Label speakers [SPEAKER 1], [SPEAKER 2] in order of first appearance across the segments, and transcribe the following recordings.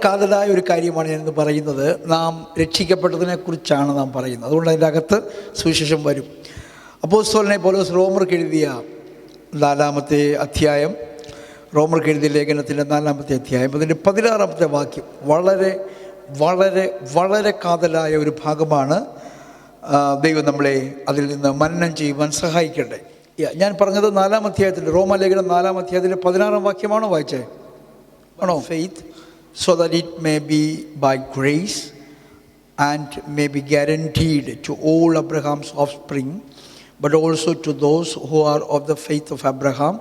[SPEAKER 1] കാതലായ ഒരു കാര്യമാണ് ഞാനിന്ന് പറയുന്നത്. നാം രക്ഷിക്കപ്പെട്ടതിനെക്കുറിച്ചാണ് നാം പറയുന്നത്. അതുകൊണ്ട് അതിൻ്റെ അകത്ത് സുവിശേഷം വരും. അപ്പോസ്തലനായ പൗലോസ് റോമർക്ക് എഴുതിയ 4-ാമത്തെ അധ്യായം, റോമർക്ക് എഴുതിയ ലേഖനത്തിൻ്റെ 4-ാമത്തെ അധ്യായം, അതിൻ്റെ 16-ാമത്തെ വാക്യം വളരെ വളരെ വളരെ കാതലായ ഒരു ഭാഗമാണ്. ദൈവം നമ്മളെ അതിൽ നിന്ന് മനനം ചെയ്യുവാൻ സഹായിക്കട്ടെ. ഞാൻ പറഞ്ഞത് 4-ാം അധ്യായത്തിൻ്റെ, റോമാലേഖനം 4-ാം അധ്യായത്തിൻ്റെ 16-ാം വാക്യമാണോ വായിച്ചേ? ആണോ? Faith so that it may be by grace and may be guaranteed to all Abraham's offspring, but also to those who are of the faith of Abraham.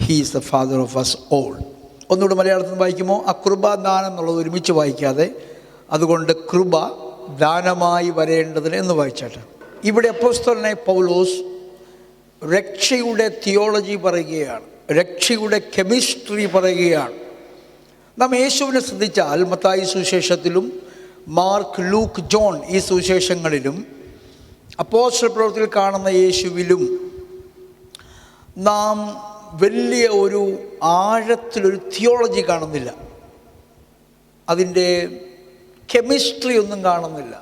[SPEAKER 1] He is the father of us all. ഒന്നുകൂടെ മലയാളത്തിൽ വായിക്കുമോ? ആ കൃപാദാനം എന്നുള്ളത് ഒരുമിച്ച് വായിക്കാതെ, അതുകൊണ്ട് കൃപ ദാനമായി വരേണ്ടതിന് എന്ന് വായിച്ചാട്ടെ. ഇവിടെ അപ്പോസ്തലനായ പൗലോസ് രക്ഷയുടെ തിയോളജി പറയുകയാണ്, രക്ഷയുടെ കെമിസ്ട്രി പറയുകയാണ്. നാം യേശുവിനെ ശ്രദ്ധിച്ചാൽ മത്തായി സുവിശേഷത്തിലും മാർക്ക്, ലൂക്ക്, ജോൺ ഈ സുവിശേഷങ്ങളിലും അപ്പോസ്തല പ്രവൃത്തിയിൽ കാണുന്ന യേശുവിലും നാം വലിയ ഒരു ആഴത്തിലൊരു തിയോളജി കാണുന്നില്ല, അതിൻ്റെ കെമിസ്ട്രി ഒന്നും കാണുന്നില്ല.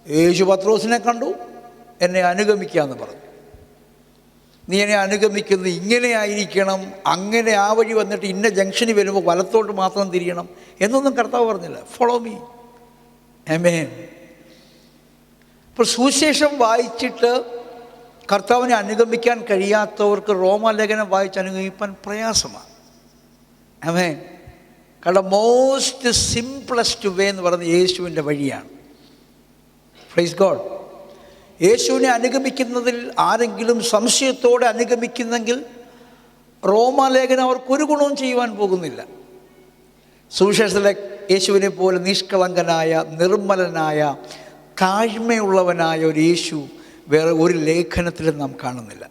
[SPEAKER 1] യേശു പത്രോസിനെ കണ്ടു, എന്നെ അനുഗമിക്കാമെന്ന് പറഞ്ഞു. നീ എന്നെ അനുഗമിക്കുന്നത് ഇങ്ങനെ ആയിരിക്കണം, അങ്ങനെ ആ വഴി വന്നിട്ട് ഇന്ന ജംഗ്ഷനിൽ വരുമ്പോൾ വലത്തോട്ട് മാത്രം തിരിയണം എന്നൊന്നും കർത്താവ് പറഞ്ഞില്ല. Follow me. ആമേൻ. ഇപ്പോൾ സുവിശേഷം വായിച്ചിട്ട് കർത്താവിനെ അനുഗമിക്കാൻ കഴിയാത്തവർക്ക് റോമാലേഖനം വായിച്ച് അനുഗമിക്കാൻ പ്രയാസമാണ്. ആമേൻ. കാരണം മോസ്റ്റ് സിംപ്ലസ്റ്റ് വേ എന്ന് പറയുന്നത് യേശുവിൻ്റെ വഴിയാണ്. Praise God. യേശുവിനെ അനുഗമിക്കുന്നതിൽ ആരെങ്കിലും സംശയത്തോടെ അനുഗമിക്കുന്നെങ്കിൽ റോമാലേഖനം അവർക്കൊരു ഗുണവും ചെയ്യുവാൻ പോകുന്നില്ല. സുവിശേഷത്തിലെ യേശുവിനെ പോലെ നിഷ്കളങ്കനായ, നിർമ്മലനായ, താഴ്മയുള്ളവനായ ഒരു യേശു വേറെ ഒരു ലേഖനത്തിലും നാം കാണുന്നില്ല.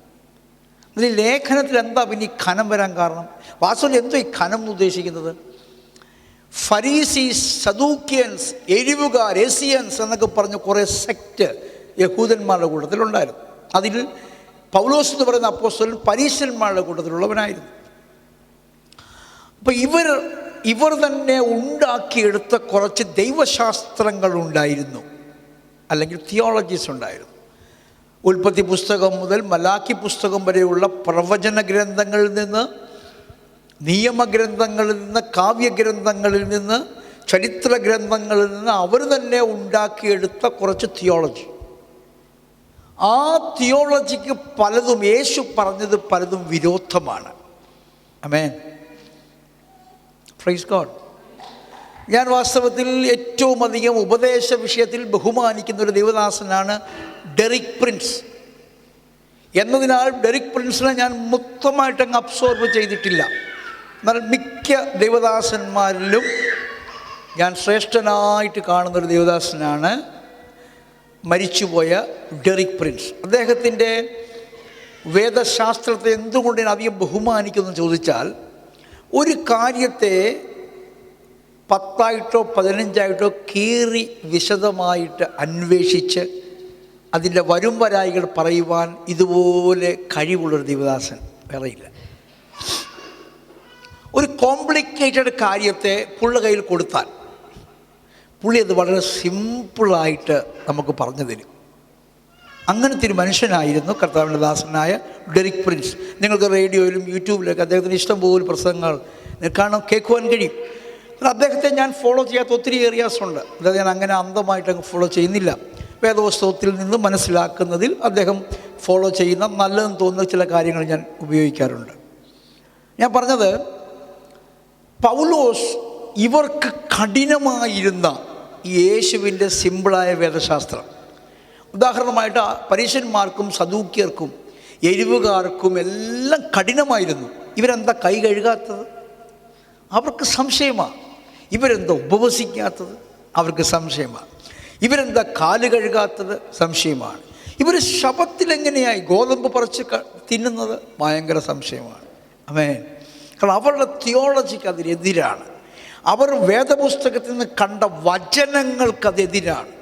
[SPEAKER 1] ഈ ലേഖനത്തിൽ എന്താ പിന്നെ ഈ ഖനം വരാൻ കാരണം? വാസ്തവത്തിൽ എന്തോ ഈ ഖനം എന്ന് ഉദ്ദേശിക്കുന്നത്? ഫരീസീസ്, സദൂക്യൻസ്, എരിവുകാർ, എസിയൻസ് എന്നൊക്കെ പറഞ്ഞ് കുറേ സെക്റ്റ് യഹൂദന്മാരുടെ കൂട്ടത്തിലുണ്ടായിരുന്നു. അതിൽ പൗലോസ് എന്ന് പറയുന്ന അപ്പോസ്തലൻ പരീശന്മാരുടെ കൂട്ടത്തിലുള്ളവനായിരുന്നു. അപ്പോൾ ഇവർ തന്നെ ഉണ്ടാക്കിയെടുത്ത കുറച്ച് ദൈവശാസ്ത്രങ്ങളുണ്ടായിരുന്നു, അല്ലെങ്കിൽ തിയോളജീസ് ഉണ്ടായിരുന്നു. ഉൽപ്പത്തി പുസ്തകം മുതൽ മലാക്കി പുസ്തകം വരെയുള്ള പ്രവചന ഗ്രന്ഥങ്ങളിൽ നിന്ന്, നിയമഗ്രന്ഥങ്ങളിൽ നിന്ന്, കാവ്യഗ്രന്ഥങ്ങളിൽ നിന്ന്, ചരിത്ര ഗ്രന്ഥങ്ങളിൽ നിന്ന് അവർ തന്നെ ഉണ്ടാക്കിയെടുത്ത കുറച്ച് തിയോളജി. ആ തിയോളജിക്ക് പലതും, യേശു പറഞ്ഞത് പലതും വിരോധമാണ്. ആമേൻ. Praise God. ഞാൻ വാസ്തവത്തിൽ ഏറ്റവും അധികം ഉപദേശ വിഷയത്തിൽ ബഹുമാനിക്കുന്ന ഒരു ദൈവദാസനാണ് ഡെറിക് പ്രിൻസ്. എന്നതിനാൽ ഡെറിക് പ്രിൻസിനെ ഞാൻ മൊത്തമായിട്ടങ്ങ് അബ്സോർബ് ചെയ്തിട്ടില്ല. എന്നാൽ മിക്ക ദൈവദാസന്മാരിലും ഞാൻ ശ്രേഷ്ഠനായിട്ട് കാണുന്നൊരു ദൈവദാസനാണ് മരിച്ചുപോയ ഡെറിക് പ്രിൻസ്. അദ്ദേഹത്തിൻ്റെ വേദശാസ്ത്രത്തെ എന്തുകൊണ്ട് ഞാൻ അധികം ബഹുമാനിക്കുന്നു ചോദിച്ചാൽ, ഒരു കാര്യത്തെ 10ആയിട്ടോ 15ആയിട്ടോ കീറി വിശദമായിട്ട് അന്വേഷിച്ച് അതിൻ്റെ വരും വരായികൾ പറയുവാൻ ഇതുപോലെ കഴിവുള്ളൊരു ദൈവദാസൻ വേറെയില്ല. ഒരു കോംപ്ലിക്കേറ്റഡ് കാര്യത്തെ പുള്ള കയ്യിൽ കൊടുത്താൽ പുള്ളി അത് വളരെ സിമ്പിളായിട്ട് നമുക്ക് പറഞ്ഞു തരും. അങ്ങനത്തെ ഒരു മനുഷ്യനായിരുന്നു കർത്താവിൻ്റെ ദാസനായ ഡെറിക് പ്രിൻസ്. നിങ്ങൾക്ക് റേഡിയോയിലും യൂട്യൂബിലൊക്കെ അദ്ദേഹത്തിന് ഇഷ്ടംപോലെ പ്രസംഗങ്ങൾ കേൾക്കുവാൻ കഴിയും. അദ്ദേഹത്തെ ഞാൻ ഫോളോ ചെയ്യാത്ത ഒത്തിരി ഏരിയാസ് ഉണ്ട്. അതായത് ഞാൻ അങ്ങനെ അന്ധമായിട്ട് അങ്ങ് ഫോളോ ചെയ്യുന്നില്ല. വേദപുസ്തകത്തിൽ നിന്ന് മനസ്സിലാക്കുന്നതിൽ അദ്ദേഹം ഫോളോ ചെയ്യുന്ന നല്ലതെന്ന് തോന്നുന്ന ചില കാര്യങ്ങൾ ഞാൻ ഉപയോഗിക്കാറുണ്ട്. ഞാൻ പറഞ്ഞത്, പൗലോസ് ഇവർക്ക് കഠിനമായിരുന്ന ഈ യേശുവിൻ്റെ സിമ്പിളായ വേദശാസ്ത്രം, ഉദാഹരണമായിട്ട് പരീശന്മാർക്കും സദൂക്യർക്കും എരിവുകാർക്കും എല്ലാം കഠിനമായിരുന്നു. ഇവരെന്താ കൈ കഴുകാത്തത്? അവർക്ക് സംശയമാണ്. ഇവരെന്താ ഉപവസിക്കാത്തത്? അവർക്ക് സംശയമാണ്. ഇവരെന്താ കാല് കഴുകാത്തത്? സംശയമാണ്. ഇവർ ശബത്തിലെങ്ങനെയായി ഗോതമ്പ് പറിച്ച് തിന്നുന്നത്? ഭയങ്കര സംശയമാണ്. ആമേൻ. കാരണം അവരുടെ തിയോളജിക്ക് അതിനെതിരാണ്. അവർ വേദപുസ്തകത്തിൽ നിന്ന് കണ്ട വചനങ്ങൾക്കതെതിരാണ്.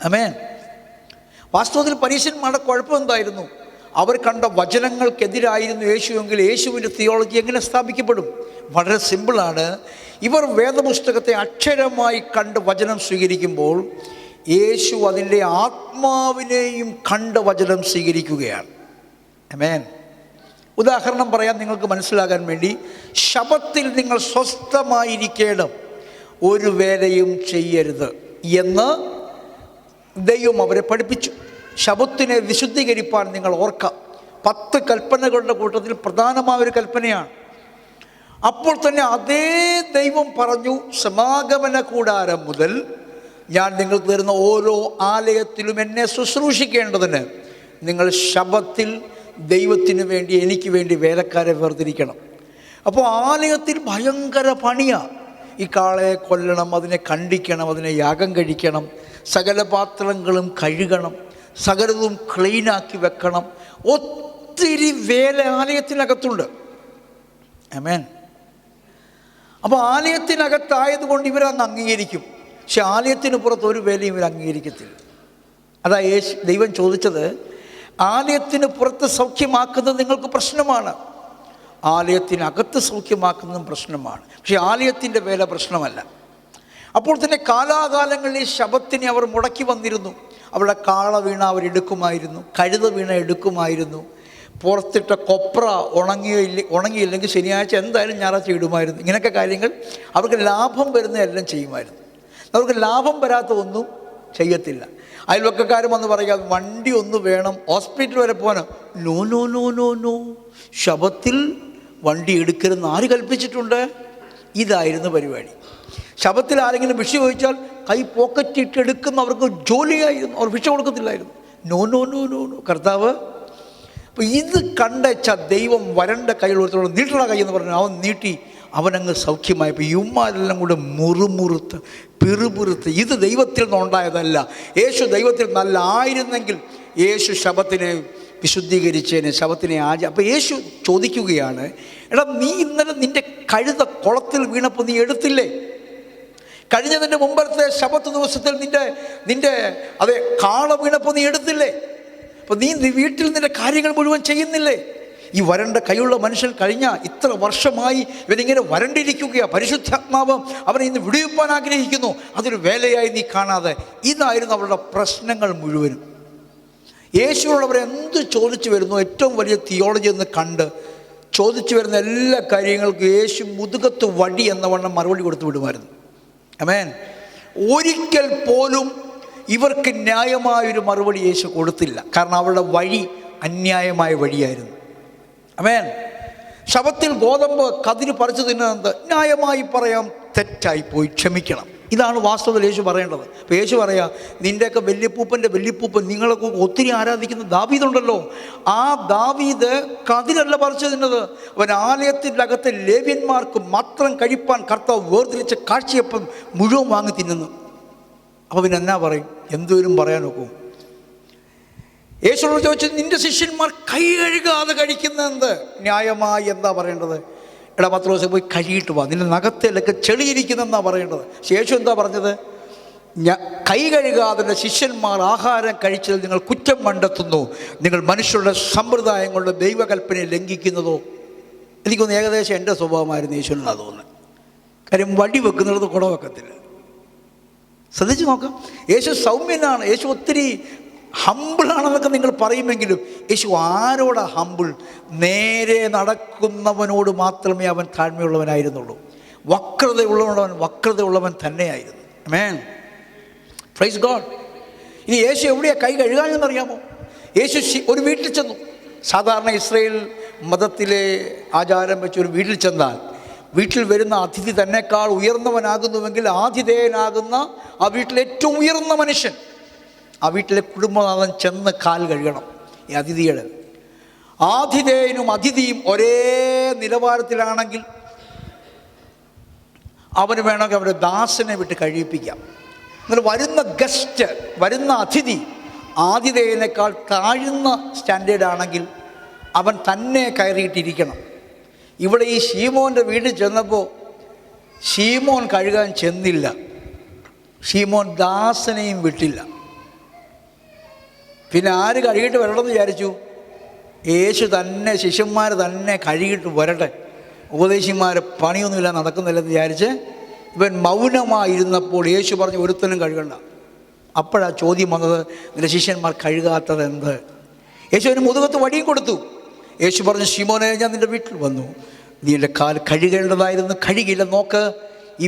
[SPEAKER 1] ആമേൻ. വാസ്തവത്തിൽ പരീശന്മാരുടെ കുഴപ്പം എന്തായിരുന്നു? അവർ കണ്ട വചനങ്ങൾക്കെതിരായിരുന്നു യേശുവെങ്കിൽ യേശുവിൻ്റെ തിയോളജി എങ്ങനെ സ്ഥാപിക്കപ്പെടും? വളരെ സിമ്പിളാണ്. ഇവർ വേദപുസ്തകത്തെ അക്ഷരമായി കണ്ട് വചനം സ്വീകരിക്കുമ്പോൾ യേശു അതിൻ്റെ ആത്മാവിനെയും കണ്ട് വചനം സ്വീകരിക്കുകയാണ്. ആമേൻ. ഉദാഹരണം പറയാൻ നിങ്ങൾക്ക് മനസ്സിലാകാൻ വേണ്ടി, ശബത്തിൽ നിങ്ങൾ സ്വസ്ഥമായിരിക്കണം, ഒരു വേലയും ചെയ്യരുത് എന്ന് ദൈവം അവരെ പഠിപ്പിച്ചു. ശബത്തിനെ വിശുദ്ധീകരിപ്പാൻ നിങ്ങൾ ഓർക്കാം. 10 കൽപ്പനകളുടെ കൂട്ടത്തിൽ പ്രധാനമായ ഒരു കൽപ്പനയാണ്. അപ്പോൾ തന്നെ അതേ ദൈവം പറഞ്ഞു, സമാഗമന കൂടാരം മുതൽ ഞാൻ നിങ്ങൾക്ക് തരുന്ന ഓരോ ആലയത്തിലും എന്നെ ശുശ്രൂഷിക്കേണ്ടതിന് നിങ്ങൾ ശബത്തിൽ ദൈവത്തിന് വേണ്ടി, എനിക്ക് വേണ്ടി വേലക്കാരെ വേർതിരിക്കണം. അപ്പോൾ ആലയത്തിൽ ഭയങ്കര പണിയാണ്. ഈ കാളയെ കൊല്ലണം, അതിനെ കണ്ടിക്കണം, അതിനെ യാഗം കഴിക്കണം, സകല പാത്രങ്ങളും കഴുകണം, സകലതും ക്ലീനാക്കി വെക്കണം. ഒത്തിരി വേല ആലയത്തിനകത്തുണ്ട്. ആമേൻ. അപ്പോൾ ആലയത്തിനകത്തായതുകൊണ്ട് ഇവരങ്ങ് അംഗീകരിക്കും. പക്ഷെ ആലയത്തിന് പുറത്ത് ഒരു വേലയും ഇവർ അംഗീകരിക്കത്തില്ല. അതാ ദൈവം ചോദിച്ചത്, ആലയത്തിന് പുറത്ത് സൗഖ്യമാക്കുന്നത് നിങ്ങൾക്ക് പ്രശ്നമാണ്, ആലയത്തിനകത്ത് സൗഖ്യമാക്കുന്നതും പ്രശ്നമാണ്. പക്ഷെ ആലയത്തിൻ്റെ വേല പ്രശ്നമല്ല. അപ്പോൾ തന്നെ കാലാകാലങ്ങളിൽ ശബത്തിനെ അവർ മുടക്കി വന്നിരുന്നു. അവിടെ കാള വീണ അവരെടുക്കുമായിരുന്നു, കഴുത വീണ എടുക്കുമായിരുന്നു, പുറത്തിട്ട കൊപ്ര ഉണങ്ങിയില്ലെങ്കിൽ ശനിയാഴ്ച എന്തായാലും ഞായറാഴ്ച ഇടുമായിരുന്നു. ഇങ്ങനെയൊക്കെ കാര്യങ്ങൾ അവർക്ക് ലാഭം വരുന്ന എല്ലാം ചെയ്യുമായിരുന്നു. അവർക്ക് ലാഭം വരാത്ത ഒന്നും ചെയ്യത്തില്ല. അയൽവക്കക്കാരും വന്ന് പറയുക, വണ്ടി ഒന്ന് വേണം, ഹോസ്പിറ്റൽ വരെ പോകാൻ. No no no no no, ശബത്തിൽ വണ്ടി എടുക്കരുതെന്ന് ആര് കൽപ്പിച്ചിട്ടുണ്ട്? ഇതായിരുന്നു പരിപാടി. ശബത്തിൽ ആരെങ്കിലും ഭിക്ഷ ചോദിച്ചാൽ കൈ പോക്കറ്റിട്ട് എടുക്കുന്ന അവർക്ക് ജോലിയായിരുന്നു, അവർ ഭിക്ഷ കൊടുക്കത്തില്ലായിരുന്നു. No no no no no. കർത്താവ് അപ്പോൾ ഇത് കണ്ടച്ച ദൈവം വരണ്ട കൈയുള്ളത്തോളം നീട്ടുള്ള കൈ എന്ന് പറഞ്ഞു. അവൻ നീട്ടി, അവനങ്ങ് സൗഖ്യമായപ്പോൾ യുമ്മാരെല്ലാം കൂടെ മുറുമുറുത്ത് പിറുപിറുത്ത്. ഇത് ദൈവത്തിൽ നിന്നുണ്ടായതല്ല, യേശു ദൈവത്തിൽ നല്ല ആയിരുന്നെങ്കിൽ യേശു ശബത്തിനെ വിശുദ്ധീകരിച്ചതിന്, ശബത്തിനെ അപ്പോൾ യേശു ചോദിക്കുകയാണ്, എടാ നീ ഇന്നലെ നിൻ്റെ കഴുത കുളത്തിൽ വീണപ്പോൾ നീ എടുത്തില്ലേ? കഴിഞ്ഞതിൻ്റെ മുമ്പത്തെ ശബത്ത് ദിവസത്തിൽ നിൻ്റെ അതെ കാള വീണപ്പോൾ നീ എടുത്തില്ലേ? അപ്പോൾ നീ വീട്ടിൽ നിൻ്റെ കാര്യങ്ങൾ മുഴുവൻ ചെയ്യുന്നില്ലേ? ഈ വരണ്ട കൈയുള്ള മനുഷ്യൻ കഴിഞ്ഞ ഇത്ര വർഷമായി ഇവനിങ്ങനെ വരണ്ടിരിക്കുകയാണ്. പരിശുദ്ധാത്മാവ് അവനെ ഇന്ന് വിടുവിപ്പാൻ ആഗ്രഹിക്കുന്നു, അതൊരു വേലയായി നീ കാണാതെ. ഇതായിരുന്നു അവരുടെ പ്രശ്നങ്ങൾ മുഴുവനും. യേശുവുള്ളവരെ എന്ത് ചോദിച്ചു വരുന്നു, ഏറ്റവും വലിയ തിയോളജി എന്ന് കണ്ട് ചോദിച്ചു വരുന്ന എല്ലാ കാര്യങ്ങൾക്കും യേശു മുതുകത്ത് വടി എന്ന വണ്ണം മറുപടി കൊടുത്തു വിടുമായിരുന്നു. ആമേൻ. ഒരിക്കൽ പോലും ഇവർക്ക് ന്യായമായൊരു മറുപടി യേശു കൊടുത്തില്ല. കാരണം അവരുടെ വഴി അന്യായമായ വഴിയായിരുന്നു. ആമേൻ. ശബത്തിൽ ഗോതമ്പ് കതിര് പറിച്ചു തിന്നുന്നത് ന്യായമായി പറയാം, തെറ്റായിപ്പോയി, ക്ഷമിക്കണം. ഇതാണ് വാസ്തവത്തിൽ യേശു പറയേണ്ടത്. അപ്പോൾ യേശു പറയാം, നിൻ്റെയൊക്കെ വല്യപ്പൂപ്പൻ നിങ്ങളൊക്കെ ഒത്തിരി ആരാധിക്കുന്ന ദാവീദുണ്ടല്ലോ, ആ ദാവീദ് കതിരല്ല പറിച്ചു തിന്നത്, അവൻ ആലയത്തിൻ്റെ അകത്തെ ലേവ്യന്മാർക്ക് മാത്രം കഴിപ്പാൻ കർത്താവ് വേർതിരിച്ച കാഴ്ചയപ്പം മുഴുവൻ വാങ്ങി തിന്നുന്നു. അപ്പോൾ പിന്നെ എന്നാ പറയും? എന്തോരും പറയാൻ നോക്കും. യേശുവോട് ചോദിച്ചത്, നിൻ്റെ ശിഷ്യന്മാർ കൈ കഴുകാതെ കഴിക്കുന്നതെന്ത്? ന്യായമായി എന്താ പറയേണ്ടത്? എടാ പത്രോസേ പോയി കഴുകിയിട്ട് വാ, നിന്റെ നഖത്തിലൊക്കെ ചെളിയിരിക്കുന്നെന്നാ പറയേണ്ടത്. ശേഷം എന്താ പറഞ്ഞത്? കൈ കഴുകാതെ ശിഷ്യന്മാർ ആഹാരം കഴിച്ചതിൽ നിങ്ങൾ കുറ്റം കണ്ടെത്തുന്നു, നിങ്ങൾ മനുഷ്യരുടെ സമ്പ്രദായം കൊണ്ട് ദൈവകൽപ്പനയെ ലംഘിക്കുന്നതോ? എനിക്കൊന്ന് ഏകദേശം എൻ്റെ സ്വഭാവമായിരുന്നു യേശുവിനാണ് തോന്നുന്നത്. കാര്യം വടി വെക്കുന്നിടത്ത് കുട വെക്കത്തില്ല. ശ്രദ്ധിച്ച് നോക്കാം. യേശു സൗമ്യനാണ്, യേശു ഒത്തിരി ഹമ്പിളാണെന്നൊക്കെ നിങ്ങൾ പറയുമെങ്കിലും യേശു ആരോടാ ഹമ്പിൾ? നേരെ നടക്കുന്നവനോട് മാത്രമേ അവൻ താഴ്മയുള്ളവനായിരുന്നുള്ളൂ. വക്രതയുള്ളവൻ തന്നെയായിരുന്നു. ആമേൻ. Praise God. ഇനി യേശു എവിടെയാണ് കൈ കഴുകാനെന്നറിയാമോ? യേശു ഒരു വീട്ടിൽ ചെന്നു. സാധാരണ ഇസ്രായേൽ മതത്തിലെ ആചാരം വെച്ച് ഒരു വീട്ടിൽ ചെന്നാൽ വീട്ടിൽ വരുന്ന അതിഥി തന്നെക്കാൾ ഉയർന്നവനാകുന്നുവെങ്കിൽ ആതിഥേയനാകുന്ന ആ വീട്ടിലെ ഏറ്റവും ഉയർന്ന മനുഷ്യൻ, ആ വീട്ടിലെ കുടുംബനാഥൻ ചെന്ന് കാൽ കഴുകണം. ഈ അതിഥിയുടെ ആതിഥേയനും അതിഥിയും ഒരേ നിലവാരത്തിലാണെങ്കിൽ അവന് വേണമെങ്കിൽ അവരുടെ ദാസനെ വിട്ട് കഴിയിപ്പിക്കാം. എന്നാൽ വരുന്ന ഗസ്റ്റ്, വരുന്ന അതിഥി ആതിഥേയനേക്കാൾ താഴ്ന്ന സ്റ്റാൻഡേർഡാണെങ്കിൽ അവൻ തന്നെ കയറിയിട്ടിരിക്കണം. ഇവിടെ ഈ ശീമോൻ്റെ വീട്ടിൽ ചെന്നപ്പോൾ ശീമോൻ കഴുകാൻ ചെന്നില്ല, ശീമോൻ ദാസനെയും വിട്ടില്ല. പിന്നെ ആര് കഴുകിയിട്ട് വരണമെന്ന് വിചാരിച്ചു? യേശു തന്നെ ശിഷ്യന്മാർ തന്നെ കഴുകിയിട്ട് വരട്ടെ, ഉപദേശിമാർ പണിയൊന്നുമില്ല നടക്കുന്നില്ലെന്ന് വിചാരിച്ച് ഇവൻ മൗനമായിരുന്നപ്പോൾ യേശു പറഞ്ഞു ഒരുത്തനും കഴുകണ്ട. അപ്പോഴാണ് ചോദ്യം വന്നത്, നിന്റെ ശിഷ്യന്മാർ കഴുകാത്തത് എന്ത്? യേശു അതിന് മുതുകത്ത് വടിയും കൊടുത്തു. യേശു പറഞ്ഞു, ശിമോനെ, ഞാൻ നിൻ്റെ വീട്ടിൽ വന്നു, നീ എൻ്റെ കാൽ കഴുകേണ്ടതായിരുന്നു, കഴുകില്ല. നോക്ക്, ഈ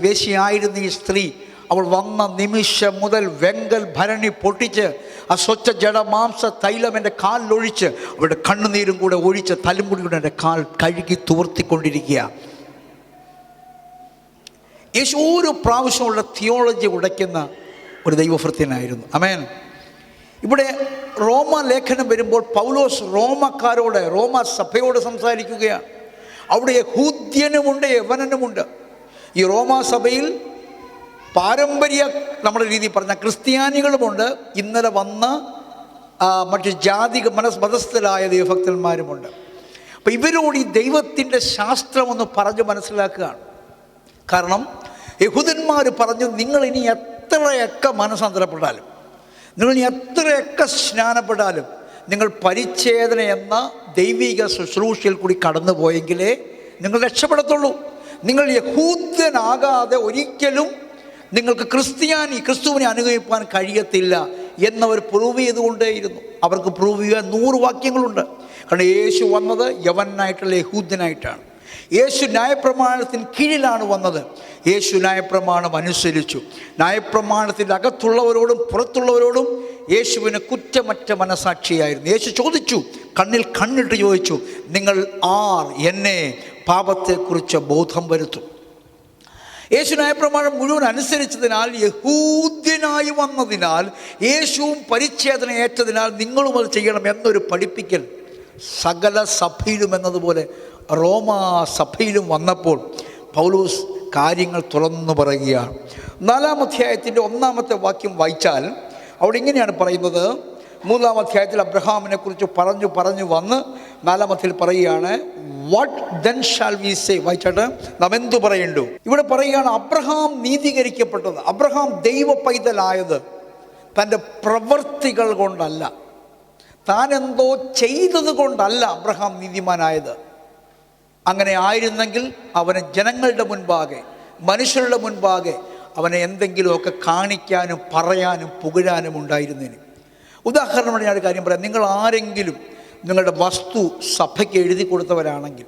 [SPEAKER 1] വേശ്യയായിരുന്ന ഈ സ്ത്രീ അവൾ വന്ന നിമിഷം മുതൽ വെങ്കൽ ഭരണി പൊട്ടിച്ച് ആ സ്വച്ഛ ജഡമാംസ തൈലം എൻ്റെ കാലിലൊഴിച്ച് അവരുടെ കണ്ണുനീരും കൂടെ ഒഴിച്ച് തലും കൂടി എൻ്റെ കാൽ കഴുകി തുവർത്തിക്കൊണ്ടിരിക്കുക. യേശു ഓരോ പ്രാവശ്യമുള്ള തിയോളജി ഉടയ്ക്കുന്ന ഒരു ദൈവഭൃത്യനായിരുന്നു. ആമേൻ. ഇവിടെ റോമ ലേഖനം വരുമ്പോൾ പൗലോസ് റോമക്കാരോട്, റോമ സഭയോട് സംസാരിക്കുകയാണ്. അവിടെ യഹൂദ്യനുമുണ്ട്, യവനനുമുണ്ട്. ഈ റോമാ സഭയിൽ പാരമ്പര്യ നമ്മുടെ രീതി പറഞ്ഞ ക്രിസ്ത്യാനികളുമുണ്ട്, ഇന്നലെ വന്ന മറ്റ് ജാതിക മതസ്ഥരായ ദൈവഭക്തന്മാരുമുണ്ട്. അപ്പം ഇവരോട് ഈ ദൈവത്തിൻ്റെ ശാസ്ത്രം ഒന്ന് പറഞ്ഞ് മനസ്സിലാക്കുകയാണ്. കാരണം യഹൂദന്മാർ പറഞ്ഞു, നിങ്ങളിനി എത്രയൊക്കെ മനസ്സാന്തരപ്പെട്ടാലും, നിങ്ങൾ ഇനി എത്രയൊക്കെ സ്നാനപ്പെട്ടാലും, നിങ്ങൾ പരിച്ഛേദന എന്ന ദൈവിക ശുശ്രൂഷയിൽ കൂടി കടന്നു പോയെങ്കിലേ നിങ്ങൾ രക്ഷപ്പെടത്തുള്ളൂ. നിങ്ങൾ യഹൂദനാകാതെ ഒരിക്കലും നിങ്ങൾക്ക് ക്രിസ്തുവിനെ അനുഗമിക്കാൻ കഴിയത്തില്ല എന്നവർ പ്രൂവ് ചെയ്തുകൊണ്ടേയിരുന്നു. അവർക്ക് പ്രൂവ് ചെയ്യാൻ 100 വാക്യങ്ങളുണ്ട്. കാരണം യേശു വന്നത് യവനായിട്ടുള്ള യഹൂദനായിട്ടാണ്. യേശു ന്യായപ്രമാണത്തിന് കീഴിലാണ് വന്നത്. യേശു ന്യായപ്രമാണം അനുസരിച്ചു. ന്യായപ്രമാണത്തിൻ്റെ അകത്തുള്ളവരോടും പുറത്തുള്ളവരോടും യേശുവിന് കുറ്റമറ്റ മനസാക്ഷിയായിരുന്നു. യേശു ചോദിച്ചു, കണ്ണിൽ കണ്ണിട്ട് ചോദിച്ചു, നിങ്ങൾ ആർ എന്നെ പാപത്തെക്കുറിച്ച് ബോധം വരുത്തും? യേശു ന്യായപ്രമാണം മുഴുവൻ അനുസരിച്ചതിനാൽ, യഹൂദ്യനായി വന്നതിനാൽ, യേശുവും പരിച്ഛേദന ഏറ്റതിനാൽ നിങ്ങളും അത് ചെയ്യണം എന്നൊരു പഠിപ്പിക്കൽ സകല സഭയിലും എന്നതുപോലെ റോമാ സഭയിലും വന്നപ്പോൾ പൗലോസ് കാര്യങ്ങൾ തുറന്നു പറയുകയാണ്. 4-ാം അധ്യായത്തിൻ്റെ 1-ാമത്തെ വാക്യം വായിച്ചാൽ അവിടെ ഇങ്ങനെയാണ് പറയുന്നത്. 3-ാം അധ്യായത്തിൽ അബ്രഹാമിനെ കുറിച്ച് പറഞ്ഞു വന്ന് 4-ാം അധ്യായത്തിൽ പറയുകയാണ്, what then shall we say? വായിച്ചാട്ട് നാം എന്തു പറയണ്ടു? ഇവിടെ പറയുകയാണ്, അബ്രഹാം നീതീകരിക്കപ്പെട്ടത്, അബ്രഹാം ദൈവ പൈതലായത് തൻ്റെ പ്രവൃത്തികൾ കൊണ്ടല്ല, താൻ എന്തോ ചെയ്തത് കൊണ്ടല്ല അബ്രഹാം നീതിമാനായത്. അങ്ങനെ ആയിരുന്നെങ്കിൽ അവന് ജനങ്ങളുടെ മുൻപാകെ, മനുഷ്യരുടെ മുൻപാകെ അവനെ എന്തെങ്കിലുമൊക്കെ കാണിക്കാനും പറയാനും പുകഴാനും ഉണ്ടായിരുന്നേന്. ഉദാഹരണമായി ഞാൻ ഒരു കാര്യം പറയാം. നിങ്ങൾ ആരെങ്കിലും നിങ്ങളുടെ വസ്തു സഭയ്ക്ക് എഴുതി കൊടുത്തവരാണെങ്കിൽ,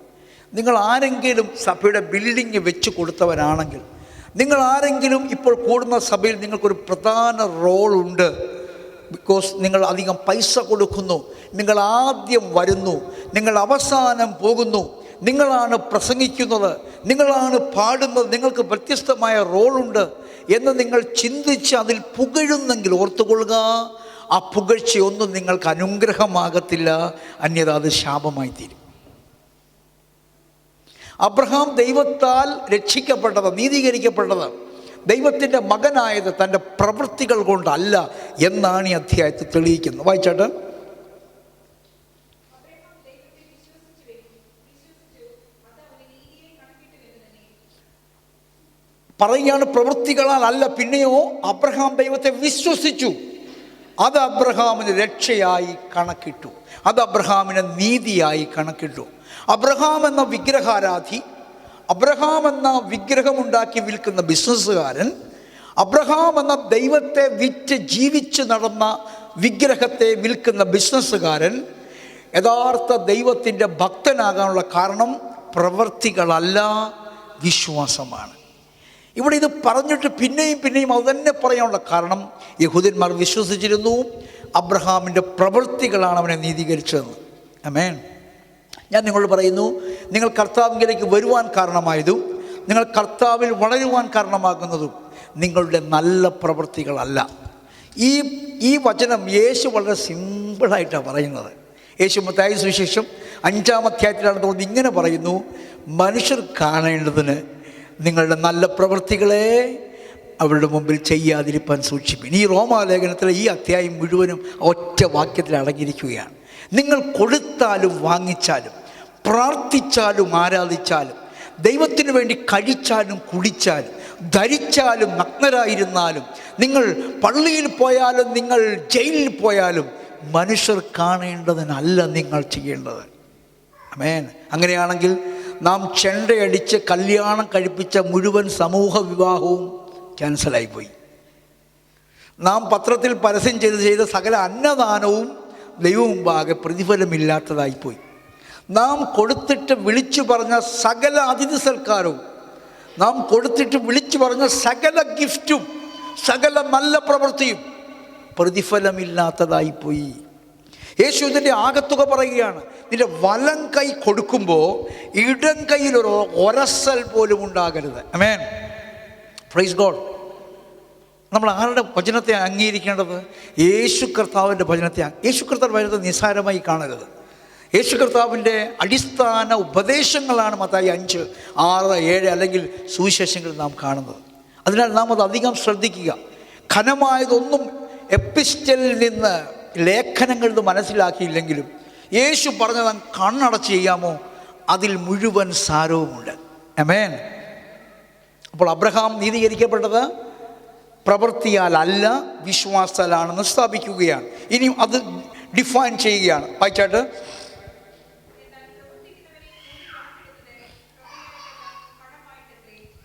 [SPEAKER 1] നിങ്ങൾ ആരെങ്കിലും സഭയുടെ ബിൽഡിങ് വെച്ച് കൊടുത്തവരാണെങ്കിൽ, നിങ്ങൾ ആരെങ്കിലും ഇപ്പോൾ കൂടുന്ന സഭയിൽ നിങ്ങൾക്കൊരു പ്രധാന റോളുണ്ട്. ബിക്കോസ് നിങ്ങൾ അധികം പൈസ കൊടുക്കുന്നു, നിങ്ങൾ ആദ്യം വരുന്നു, നിങ്ങൾ അവസാനം പോകുന്നു, നിങ്ങളാണ് പ്രസംഗിക്കുന്നത്, നിങ്ങളാണ് പാടുന്നത്, നിങ്ങൾക്ക് വ്യത്യസ്തമായ റോളുണ്ട് എന്ന് നിങ്ങൾ ചിന്തിച്ച് അതിൽ പുകഴുന്നെങ്കിൽ ഓർത്തുകൊള്ളുക, ആ പുകഴ്ചയൊന്നും നിങ്ങൾക്ക് അനുഗ്രഹമാകത്തില്ല, അന്യത അത് ശാപമായി തീരും. അബ്രഹാം ദൈവത്താൽ രക്ഷിക്കപ്പെട്ടത്, നീതീകരിക്കപ്പെട്ടത്, ദൈവത്തിൻ്റെ മകനായത് തൻ്റെ പ്രവൃത്തികൾ കൊണ്ടല്ല എന്നാണ് ഈ അധ്യായത്തിൽ തെളിയിക്കുന്നത്. വായിച്ചാട്ട് പറയുകയാണ്, പ്രവൃത്തികളാൽ അല്ല, പിന്നെയോ അബ്രഹാം ദൈവത്തെ വിശ്വസിച്ചു, അത് അബ്രഹാമിന് രക്ഷയായി കണക്കിട്ടു, അത് അബ്രഹാമിന് നീതിയായി കണക്കിട്ടു. അബ്രഹാം എന്ന വിഗ്രഹാരാധി, അബ്രഹാം എന്ന വിഗ്രഹമുണ്ടാക്കി വിൽക്കുന്ന ബിസിനസ്സുകാരൻ, അബ്രഹാം എന്ന ദൈവത്തെ വിറ്റ് ജീവിച്ച് നടന്ന വിഗ്രഹത്തെ വിൽക്കുന്ന ബിസിനസ്സുകാരൻ യഥാർത്ഥ ദൈവത്തിൻ്റെ ഭക്തനാകാനുള്ള കാരണം പ്രവൃത്തികളല്ല, വിശ്വാസമാണ്. ഇവിടെ ഇത് പറഞ്ഞിട്ട് പിന്നെയും അത് തന്നെ പറയാനുള്ള കാരണം, യഹൂദന്മാർ വിശ്വസിച്ചിരുന്നു അബ്രഹാമിൻ്റെ പ്രവൃത്തികളാണ് അവനെ നീതീകരിച്ചതെന്ന്. ആമേൻ. ഞാൻ നിങ്ങളോട് പറയുന്നു, നിങ്ങൾ കർത്താവിലേക്ക് വരുവാൻ കാരണമായതും നിങ്ങൾ കർത്താവിൽ വളരുവാൻ കാരണമാകുന്നതും നിങ്ങളുടെ നല്ല പ്രവൃത്തികളല്ല. ഈ വചനം യേശു വളരെ സിമ്പിളായിട്ടാണ് പറയുന്നത്. യേശു മത്തായി സുവിശേഷം 5-ാം അധ്യായത്തിലാണ് തോന്നുന്നത് ഇങ്ങനെ പറയുന്നു, മനുഷ്യർ കാണേണ്ടതിന് നിങ്ങളുടെ നല്ല പ്രവൃത്തികളെ അവരുടെ മുമ്പിൽ ചെയ്യാതിരിപ്പാൻ സൂക്ഷിപ്പിൻ. ഈ റോമാലേഖനത്തിലെ ഈ അധ്യായം മുഴുവനും ഒറ്റ വാക്യത്തിൽ അടങ്ങിയിരിക്കുകയാണ്. നിങ്ങൾ കൊടുത്താലും വാങ്ങിച്ചാലും, പ്രാർത്ഥിച്ചാലും ആരാധിച്ചാലും, ദൈവത്തിന് വേണ്ടി കഴിച്ചാലും കുടിച്ചാലും, ധരിച്ചാലും നഗ്നരായിരുന്നാലും, നിങ്ങൾ പള്ളിയിൽ പോയാലും നിങ്ങൾ ജയിലിൽ പോയാലും മനുഷ്യർ കാണേണ്ടതിനല്ല നിങ്ങൾ ചെയ്യേണ്ടത്. ആമേൻ. അങ്ങനെയാണെങ്കിൽ നാം ചെണ്ടയടിച്ച് കല്യാണം കഴിപ്പിച്ച മുഴുവൻ സമൂഹ വിവാഹവും ക്യാൻസലായിപ്പോയി. നാം പത്രത്തിൽ പരസ്യം ചെയ്ത സകല അന്നദാനവും ദൈവം മുമ്പാകെ പ്രതിഫലമില്ലാത്തതായിപ്പോയി. നാം കൊടുത്തിട്ട് വിളിച്ചു പറഞ്ഞ സകല അതിഥി സൽക്കാരവും, നാം കൊടുത്തിട്ട് വിളിച്ചു പറഞ്ഞ സകല ഗിഫ്റ്റും, സകല നല്ല പ്രവൃത്തിയും പ്രതിഫലമില്ലാത്തതായിപ്പോയി. യേശു ഇതിൻ്റെ ആകത്തുക പറയുകയാണ്, നിന്റെ വലം കൈ കൊടുക്കുമ്പോൾ ഇടം കൈയിലൊരു ഒരസൽ പോലും ഉണ്ടാകരുത്. ആമേൻ. Praise God. നമ്മൾ ആരുടെ വചനത്തെ അംഗീകരിക്കേണ്ടത്? യേശു കർത്താവിൻ്റെ വചനത്തെ. യേശു കർത്താവ് വചനത്തെ നിസ്സാരമായി കാണരുത്. യേശു കർത്താവിൻ്റെ അടിസ്ഥാന ഉപദേശങ്ങളാണ് മത്തായി 5, 6, 7 അല്ലെങ്കിൽ സുവിശേഷങ്ങളിൽ നാം കാണുന്നത്. അതിനാൽ നാം അത് അധികം ശ്രദ്ധിക്കുക. ഘനമായതൊന്നും എപ്പിസ്റ്റലിൽ നിന്ന്, ലേഖനങ്ങളിൽ നിന്ന് മനസ്സിലാക്കിയില്ലെങ്കിലും യേശു പറഞ്ഞത് നാം കണ്ണടച്ച് ചെയ്യാമോ, അതിൽ മുഴുവൻ സാരവുമുണ്ട്. ആമേൻ. അപ്പോൾ അബ്രഹാം നീതീകരിക്കപ്പെട്ടത് പ്രവൃത്തിയാലല്ല വിശ്വാസത്താലാണെന്ന് സ്ഥാപിക്കുകയാണ്. ഇനി അത് ഡിഫൈൻ ചെയ്യുകയാണ്. വായിച്ചാട്ട്.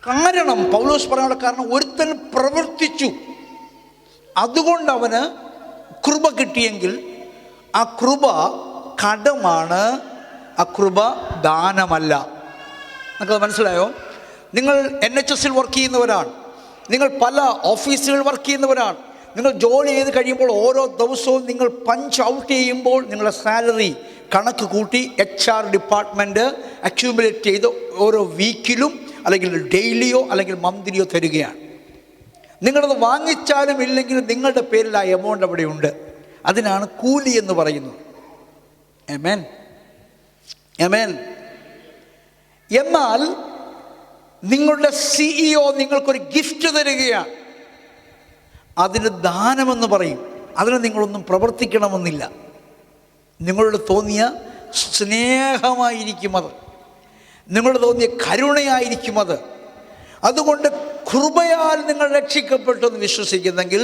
[SPEAKER 1] കാരണം പൗലോസ് പറയാനുള്ള കാരണം, ഒരുത്തൻ പ്രവർത്തിച്ചു, അതുകൊണ്ട് അവന് കൃപ കിട്ടിയെങ്കിൽ ആ കൃപ കടമാണ്, ആ കൃപ ദാനമല്ല. നിങ്ങൾക്കത് മനസ്സിലായോ? നിങ്ങൾ NHSൽ വർക്ക് ചെയ്യുന്നവരാണ്, നിങ്ങൾ പല ഓഫീസുകളിൽ വർക്ക് ചെയ്യുന്നവരാണ്. നിങ്ങൾ ജോലി ചെയ്ത് കഴിയുമ്പോൾ ഓരോ ദിവസവും നിങ്ങൾ പഞ്ച് ഔട്ട് ചെയ്യുമ്പോൾ നിങ്ങളുടെ സാലറി കണക്ക് കൂട്ടി HR ഡിപ്പാർട്ട്മെൻറ്റ് അക്യൂമുലേറ്റ് ചെയ്ത് ഓരോ വീക്കിലും അല്ലെങ്കിൽ ഡെയിലിയോ അല്ലെങ്കിൽ മന്ത്ലിയോ തരികയാണ്. നിങ്ങളത് വാങ്ങിച്ചാലും ഇല്ലെങ്കിലും നിങ്ങളുടെ പേരിൽ ആ എമൗണ്ട് അവിടെ ഉണ്ട്. അതിനാണ് കൂലി എന്ന് പറയുന്നത്. ആമേൻ. ആമേൻ. എന്നാൽ നിങ്ങളുടെ CEO നിങ്ങൾക്കൊരു ഗിഫ്റ്റ് തരികയാണ്, അതിന് ദാനമെന്ന് പറയും. അതിന് നിങ്ങളൊന്നും പ്രവർത്തിക്കണമെന്നില്ല. നിങ്ങളോട് തോന്നിയ സ്നേഹമായിരിക്കും അത്, നിങ്ങളോട് തോന്നിയ കരുണയായിരിക്കും അത്. അതുകൊണ്ട് കൃപയാൽ നിങ്ങൾ രക്ഷിക്കപ്പെട്ടു എന്ന് വിശ്വസിക്കുന്നെങ്കിൽ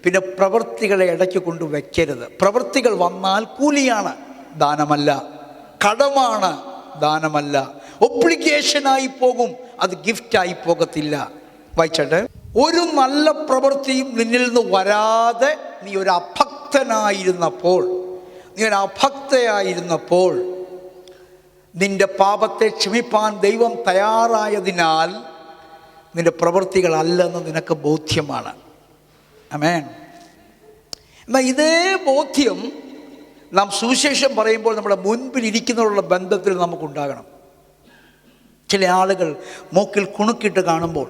[SPEAKER 1] പിന്നെ പ്രവൃത്തികളെ ഇടയ്ക്ക് കൊണ്ട് വയ്ക്കരുത്. പ്രവൃത്തികൾ വന്നാൽ കൂലിയാണ്, ദാനമല്ല. കടമാണ്, ദാനമല്ല. ഒബ്ലിഗേഷനായി പോകും, അത് ഗിഫ്റ്റായി പോകത്തില്ല. വായിച്ചട്ടെ. ഒരു നല്ല പ്രവൃത്തിയും നിന്നിൽ നിന്ന് വരാതെ നീ ഒരു അഭക്തനായിരുന്നപ്പോൾ, നീ ഒരു അഭക്തയായിരുന്നപ്പോൾ നിന്റെ പാപത്തെ ക്ഷമിപ്പാൻ ദൈവം തയ്യാറായതിനാൽ നിന്റെ പ്രവൃത്തികളല്ലെന്ന് നിനക്ക് ബോധ്യമാണ്. ആമേൻ. എന്നാൽ ഇതേ ബോധ്യം നാം സുവിശേഷം പറയുമ്പോൾ നമ്മുടെ മുൻപിൽ ഇരിക്കുന്നവരുള്ള ബന്ധത്തിൽ നമുക്കുണ്ടാകണം. ചില ആളുകൾ മൂക്കിൽ കുണുക്കിട്ട് കാണുമ്പോൾ,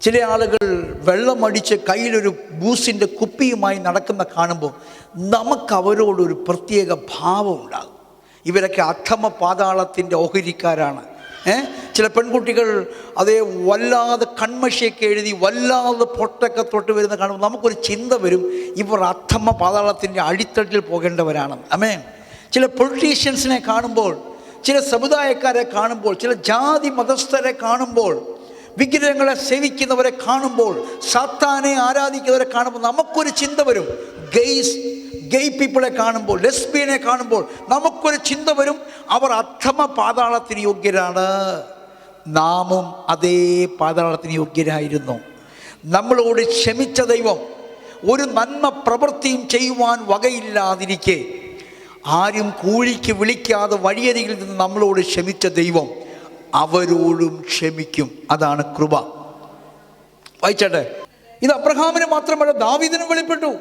[SPEAKER 1] ചില ആളുകൾ വെള്ളമടിച്ച് കയ്യിലൊരു ബൂസിൻ്റെ കുപ്പിയുമായി നടക്കുന്ന കാണുമ്പോൾ നമുക്ക് അവരോടൊരു പ്രത്യേക ഭാവം ഉണ്ടാകും. ഇവരൊക്കെ അധമ പാതാളത്തിൻ്റെ ഓഹരിക്കാരാണ്. ചില പെൺകുട്ടികൾ അതേ വല്ലാതെ കൺമഷിയൊക്കെ എഴുതി വല്ലാതെ പൊട്ടൊക്കെ തൊട്ട് വരുന്ന കാണുമ്പോൾ നമുക്കൊരു ചിന്ത വരും, ഇവർ അധമ പാതാളത്തിൻ്റെ അടിത്തട്ടിൽ പോകേണ്ടവരാണെന്ന്. ആമേൻ. ചില പൊളിറ്റീഷ്യൻസിനെ കാണുമ്പോൾ, ചില സമുദായക്കാരെ കാണുമ്പോൾ, ചില ജാതി മതസ്ഥരെ കാണുമ്പോൾ, വിഗ്രഹങ്ങളെ സേവിക്കുന്നവരെ കാണുമ്പോൾ, സാത്താനെ ആരാധിക്കുന്നവരെ കാണുമ്പോൾ നമുക്കൊരു ചിന്ത വരും. ഗെയ് പീപ്പിളെ കാണുമ്പോൾ, ലെസ്ബിയനെ കാണുമ്പോൾ നമുക്കൊരു ചിന്ത വരും, അവർ അധമ പാതാളത്തിന് യോഗ്യരാണ്. നാമും അതേ പാതാളത്തിന് യോഗ്യരായിരുന്നു. നമ്മളോട് ക്ഷമിച്ച ദൈവം ഒരു നന്മ പ്രവൃത്തിയും ചെയ്യുവാൻ വകയില്ലാതിരിക്കെ, ആരും കൂലിക്ക് വിളിക്കാതെ വഴിയരികിൽ നിന്ന് നമ്മളോട് ക്ഷമിച്ച ദൈവം അവരോടും ക്ഷമിക്കും. അതാണ് കൃപ. വായിച്ചട്ടെ. ഇത് അബ്രഹാമിന് മാത്രമല്ല, ദാവീദിനും വെളിപ്പെട്ടു.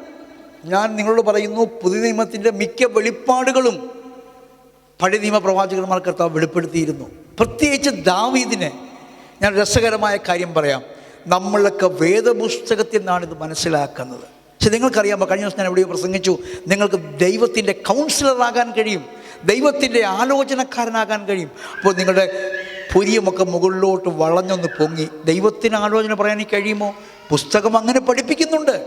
[SPEAKER 1] ഞാൻ നിങ്ങളോട് പറയുന്നു, പുതിയ നിയമത്തിൻ്റെ മിക്ക വെളിപ്പാടുകളും പഴയ നിയമ പ്രവാചകന്മാർ കർത്താവ് വെളിപ്പെടുത്തിയിരുന്നു. പ്രത്യേകിച്ച് ദാവീദിനെ. ഞാൻ രസകരമായ കാര്യം പറയാം. നമ്മളൊക്കെ വേദപുസ്തകത്തിൽ നിന്നാണ് ഇത് മനസ്സിലാക്കുന്നത്. പക്ഷെ നിങ്ങൾക്കറിയാമോ, കഴിഞ്ഞ ദിവസം ഞാൻ എവിടെയോ പ്രസംഗിച്ചു, നിങ്ങൾക്ക് ദൈവത്തിൻ്റെ കൗൺസിലറാകാൻ കഴിയും, ദൈവത്തിൻ്റെ ആലോചനക്കാരനാകാൻ കഴിയും. അപ്പോൾ നിങ്ങളുടെ പുരിയമൊക്കെ മുകളിലോട്ട് വളഞ്ഞൊന്ന് പൊങ്ങി ദൈവത്തിന് ആലോചന പറയാൻ കഴിയുമോ? പുസ്തകം അങ്ങനെ പഠിപ്പിക്കുന്നുണ്ട്.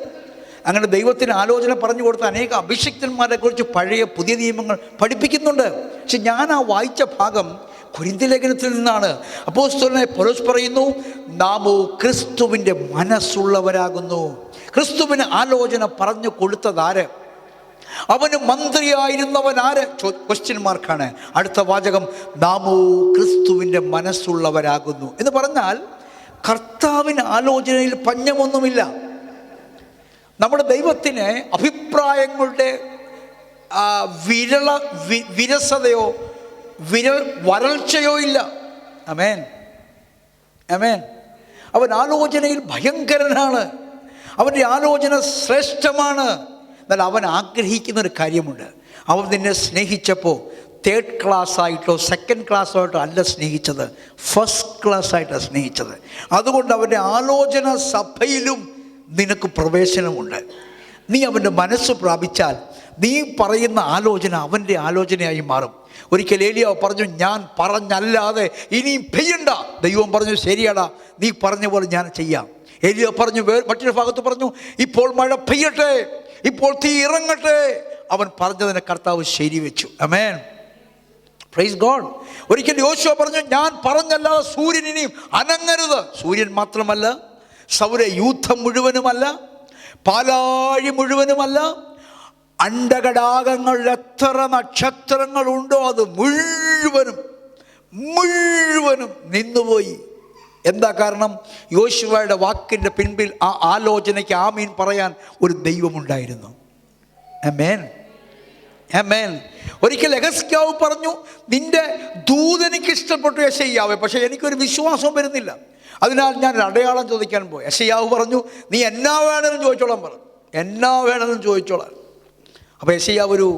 [SPEAKER 1] അങ്ങനെ ദൈവത്തിന് ആലോചന പറഞ്ഞു കൊടുത്ത അനേക അഭിഷിക്തന്മാരെ കുറിച്ച് പഴയ പുതിയ നിയമങ്ങൾ പഠിപ്പിക്കുന്നുണ്ട്. പക്ഷെ ഞാൻ ആ വായിച്ച ഭാഗം കൊരിന്ത്യ ലേഖനത്തിൽ നിന്നാണ്. അപ്പോസ്തലനായ പൗലോസ് പറയുന്നു, നാമോ ക്രിസ്തുവിൻ്റെ മനസ്സുള്ളവരാകുന്നു. ക്രിസ്തുവിന് ആലോചന പറഞ്ഞു കൊടുത്തതാര്? അവന് മന്ത്രിയായിരുന്നവൻ ആര്? ക്വസ്റ്റ്യൻ മാർക്കാണ്. അടുത്ത വാചകം, നാമോ ക്രിസ്തുവിൻ്റെ മനസ്സുള്ളവരാകുന്നു എന്ന് പറഞ്ഞാൽ കർത്താവിന് ആലോചനയിൽ പഞ്ഞമൊന്നുമില്ല. നമ്മുടെ ദൈവത്തിന് അഭിപ്രായങ്ങളുടെ വിരസതയോ വരൾച്ചയോ ഇല്ല. ആമേൻ, ആമേൻ. അവൻ ആലോചനയിൽ ഭയങ്കരനാണ്. അവൻ്റെ ആലോചന ശ്രേഷ്ഠമാണ്. എന്നാൽ അവൻ ആഗ്രഹിക്കുന്നൊരു കാര്യമുണ്ട്. അവൻ നിന്നെ സ്നേഹിച്ചപ്പോൾ തേർഡ് ക്ലാസ് ആയിട്ടോ സെക്കൻഡ് ക്ലാസ് ആയിട്ടോ അല്ല സ്നേഹിച്ചത്, ഫസ്റ്റ് ക്ലാസ് ആയിട്ടാണ് സ്നേഹിച്ചത്. അതുകൊണ്ട് അവൻ്റെ ആലോചന സഭയിലും നിനക്ക് പ്രവേശനമുണ്ട്. നീ അവൻ്റെ മനസ്സ് പ്രാപിച്ചാൽ നീ പറയുന്ന ആലോചന അവൻ്റെ ആലോചനയായി മാറും. ഒരിക്കൽ ഏലിയാവ് പറഞ്ഞു, ഞാൻ പറഞ്ഞല്ലാതെ ഇനിയും പെയ്യണ്ട. ദൈവം പറഞ്ഞു, ശരിയാടാ, നീ പറഞ്ഞ പോലെ ഞാൻ ചെയ്യാം. ഏലിയാവ് പറഞ്ഞു, മറ്റൊരു ഭാഗത്ത് പറഞ്ഞു, ഇപ്പോൾ മഴ പെയ്യട്ടെ, ഇപ്പോൾ തീ ഇറങ്ങട്ടെ. അവൻ പറഞ്ഞതിനെ കർത്താവ് ശരിവെച്ചു. ആമേൻ, പ്രൈസ് ഗോഡ്. ഒരിക്കൽ യോശുവ പറഞ്ഞു, ഞാൻ പറഞ്ഞല്ലാതെ സൂര്യൻ ഇനിയും അനങ്ങരുത്. സൂര്യൻ മാത്രമല്ല, സൗരയൂഥം മുഴുവനുമല്ല, പാലാഴി മുഴുവനുമല്ല, അണ്ഡകടാകങ്ങളിൽ എത്ര നക്ഷത്രങ്ങളുണ്ടോ അത് മുഴുവനും നിന്നുപോയി. എന്താ കാരണം? യോശുവയുടെ വാക്കിൻ്റെ പിൻപിൽ ആ ആലോചനയ്ക്ക് ആമീൻ പറയാൻ ഒരു ദൈവമുണ്ടായിരുന്നു. ആമേൻ, ആമേൻ. ഒരിക്കൽ യെഹെസ്കേൽ പറഞ്ഞു, നിന്റെ ദൂതനിക്ക് ഇഷ്ടപ്പെട്ടു യെശയ്യാവേ, പക്ഷേ എനിക്കൊരു വിശ്വാസം വരുന്നില്ല, അതിനാൽ ഞാൻ ഒരു അടയാളം ചോദിക്കാൻ പോയി. യെശയ്യാവ് പറഞ്ഞു, നീ എന്നാ വേണമെന്ന് ചോദിച്ചോളാൻ പറഞ്ഞു, എന്നാ വേണമെന്ന് ചോദിച്ചോളാൻ. അപ്പോൾ യെശയ്യാവ് ഒരു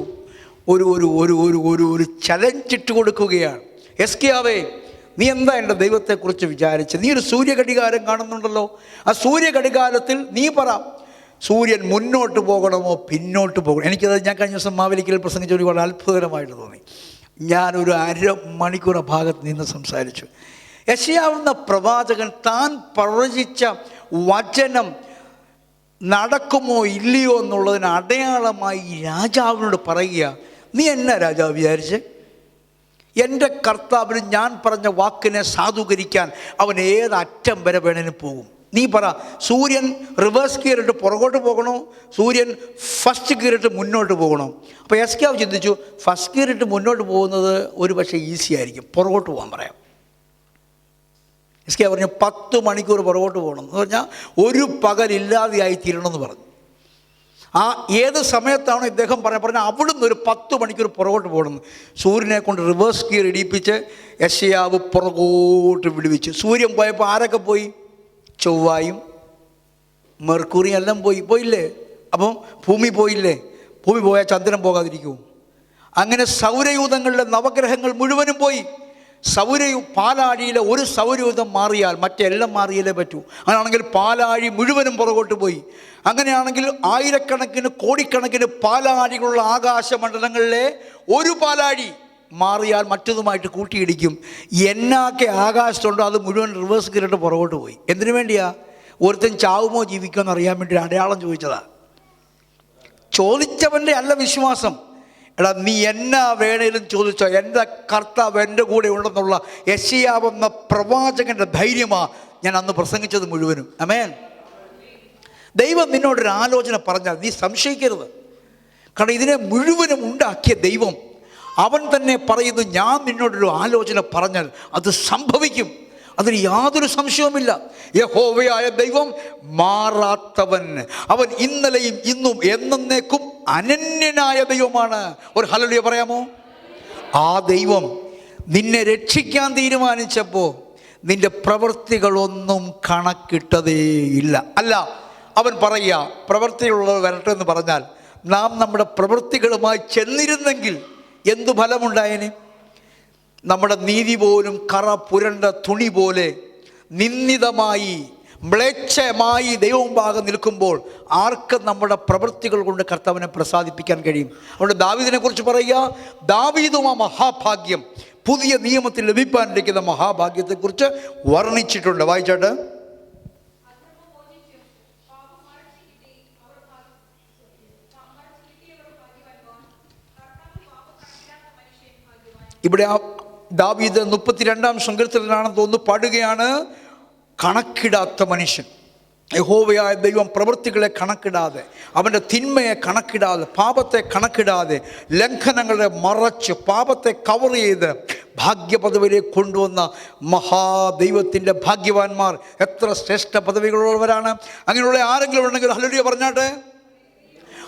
[SPEAKER 1] ഒരു ഒരു ഒരു ഒരു ഒരു ഒരു ചലഞ്ച് ഇട്ട് കൊടുക്കുകയാണ്. യെസ്കിയാവേ, നീ എന്താ എൻ്റെ ദൈവത്തെക്കുറിച്ച് വിചാരിച്ച്? നീ ഒരു സൂര്യഘടികാരം കാണുന്നുണ്ടല്ലോ, ആ സൂര്യഘടികാരത്തിൽ നീ പറ, സൂര്യൻ മുന്നോട്ട് പോകണമോ പിന്നോട്ട് പോകണം? എനിക്കത് ഞാൻ കഴിഞ്ഞ ദിവസം മാവേലിക്കൽ പ്രസംഗിച്ച ഒരു വളരെ അത്ഭുതകരമായിട്ട് തോന്നി. ഞാനൊരു അരമണിക്കൂർ ഭാഗത്ത് നിന്ന് സംസാരിച്ചു. യെശയ്യാവെന്ന പ്രവാചകൻ താൻ പ്രവചിച്ച വചനം നടക്കുമോ ഇല്ലയോ എന്നുള്ളതിന് അടയാളമായി രാജാവിനോട് പറയുക, നീ എന്നാ രാജാവ് വിചാരിച്ച്? എൻ്റെ കർത്താവിന് ഞാൻ പറഞ്ഞ വാക്കിനെ സാധൂകരിക്കാൻ അവൻ ഏതറ്റം വരെ വേണേലും പോകും. നീ പറ, സൂര്യൻ റിവേഴ്സ് ഗിയറിട്ട് പുറകോട്ട് പോകണോ, സൂര്യൻ ഫസ്റ്റ് ഗിയറിട്ട് മുന്നോട്ട് പോകണോ? അപ്പോൾ യെസ്കിയാവ് ചിന്തിച്ചു, ഫസ്റ്റ് ഗിയറിട്ട് മുന്നോട്ട് പോകുന്നത് ഒരു പക്ഷേ ഈസി ആയിരിക്കും, പുറകോട്ട് പോകാൻ പറയാം. യെസ്കിയാവ് പറഞ്ഞു, 10 മണിക്കൂർ പുറകോട്ട് പോകണം എന്ന് പറഞ്ഞാൽ ഒരു പകലില്ലാതെയായി തീരണമെന്ന് പറഞ്ഞു. ആ ഏത് സമയത്താണോ ഇദ്ദേഹം പറഞ്ഞാൽ അവിടുന്ന് ഒരു 10 മണിക്കൂർ പുറകോട്ട് പോകണം. സൂര്യനെ കൊണ്ട് റിവേഴ്സ് ഗിയർ ഇടിപ്പിച്ച് യെശയ്യാവ് പുറകോട്ട് വിടുവിച്ചു. സൂര്യൻ പോയപ്പോൾ ആരൊക്കെ പോയി? ചൊവ്വായും മെർക്കുറിയും എല്ലാം പോയില്ലേ? അപ്പം ഭൂമി പോയില്ലേ? ഭൂമി പോയാൽ ചന്ദ്രൻ പോകാതിരിക്കുമോ? അങ്ങനെ സൗരയൂഥങ്ങളിലെ നവഗ്രഹങ്ങൾ മുഴുവനും പോയി. പാലാഴിയിലെ ഒരു സൗരയൂഥം മാറിയാൽ മറ്റെല്ലാം മാറിയാലേ പറ്റൂ. അങ്ങനെയാണെങ്കിൽ പാലാഴി മുഴുവനും പുറകോട്ട് പോയി. അങ്ങനെയാണെങ്കിൽ ആയിരക്കണക്കിന് കോടിക്കണക്കിന് പാലാഴികളുള്ള ആകാശമണ്ഡലങ്ങളിലെ ഒരു പാലാഴി മാറിയാൽ മറ്റതുമായിട്ട് കൂട്ടിയിടിക്കും. എന്നാക്കെ ആകാശത്തുണ്ടോ അത് മുഴുവൻ റിവേഴ്സ് ഗിയറിട്ട് പുറകോട്ട് പോയി. എന്തിനു വേണ്ടിയാ? ഒരുത്തൻ ചാവുമോ ജീവിക്കുമോ എന്ന് അറിയാൻ വേണ്ടി അടയാളം ചോദിച്ചതാ. ചോദിച്ചവൻ്റെ അല്ല വിശ്വാസം. എടാ, നീ എന്നാ വേണേലും ചോദിച്ചോ, എൻ്റെ കർത്താവ് എൻ്റെ കൂടെ ഉണ്ടെന്നുള്ള യെശയ്യാവെന്ന പ്രവാചകൻ്റെ ധൈര്യമാ ഞാൻ അന്ന് പ്രസംഗിച്ചത് മുഴുവനും. ആമേൻ. ദൈവം നിന്നോടൊരു ആലോചന പറഞ്ഞാൽ നീ സംശയിക്കരുത്. കാരണം ഇതിനെ മുഴുവനും ഉണ്ടാക്കിയ ദൈവം അവൻ തന്നെ പറയുന്നു, ഞാൻ നിന്നോടൊരു ആലോചന പറഞ്ഞാൽ അത് സംഭവിക്കും, അതിന് യാതൊരു സംശയവുമില്ല. യഹോവയായ ദൈവം മാറാത്തവൻ, അവൻ ഇന്നലെയും ഇന്നും എന്നേക്കും അനന്യനായ ദൈവമാണ്. ഒരു ഹല്ലേലൂയ പറയാമോ? ആ ദൈവം നിന്നെ രക്ഷിക്കാൻ തീരുമാനിച്ചപ്പോൾ നിന്റെ പ്രവൃത്തികളൊന്നും കണക്കിട്ടതേയില്ല. അല്ല, അവൻ പറയുക, പ്രവൃത്തികളുള്ളത് വരട്ടെ എന്ന് പറഞ്ഞാൽ നാം നമ്മുടെ പ്രവൃത്തികളുമായി ചെന്നിരുന്നെങ്കിൽ എന്തു ഫലമുണ്ടായേനെ? നമ്മുടെ നീതി പോലും കറ പുരണ്ട തുണി പോലെ നിന്ദിതമായി മ്ലേച്ഛമായി ദൈവമുമ്പാകെ നിൽക്കുമ്പോൾ ആർക്കും നമ്മുടെ പ്രവൃത്തികൾ കൊണ്ട് കർത്താവിനെ പ്രസാദിപ്പിക്കാൻ കഴിയും? അതുകൊണ്ട് ദാവീദിനെ കുറിച്ച് പറയുക, ദാവീദും ആ മഹാഭാഗ്യം പുതിയ നിയമത്തിൽ ലഭിക്കാനിരിക്കുന്ന മഹാഭാഗ്യത്തെക്കുറിച്ച് വർണ്ണിച്ചിട്ടുണ്ട്. വായിച്ചോട്ടെ. ഇവിടെ ദാവീദ് 32-ാം സങ്കീർത്തനത്തിലാണെന്ന് തോന്നുന്നു പാടുകയാണ്, കണക്കിടാത്ത മനുഷ്യൻ. യഹോവയായ ദൈവം പ്രവൃത്തികളെ കണക്കിടാതെ, അവൻ്റെ തിന്മയെ കണക്കിടാതെ, പാപത്തെ കണക്കിടാതെ, ലംഘനങ്ങളെ മറച്ച് പാപത്തെ കവർ ചെയ്ത് ഭാഗ്യപദവിയിലേക്ക് കൊണ്ടുവന്ന മഹാദൈവത്തിൻ്റെ ഭാഗ്യവാന്മാർ എത്ര ശ്രേഷ്ഠ പദവികളുള്ളവരാണ്. അങ്ങനെയുള്ള ആരെങ്കിലും ഉണ്ടെങ്കിൽ ഹല്ലേലൂയ പറഞ്ഞാട്ടെ.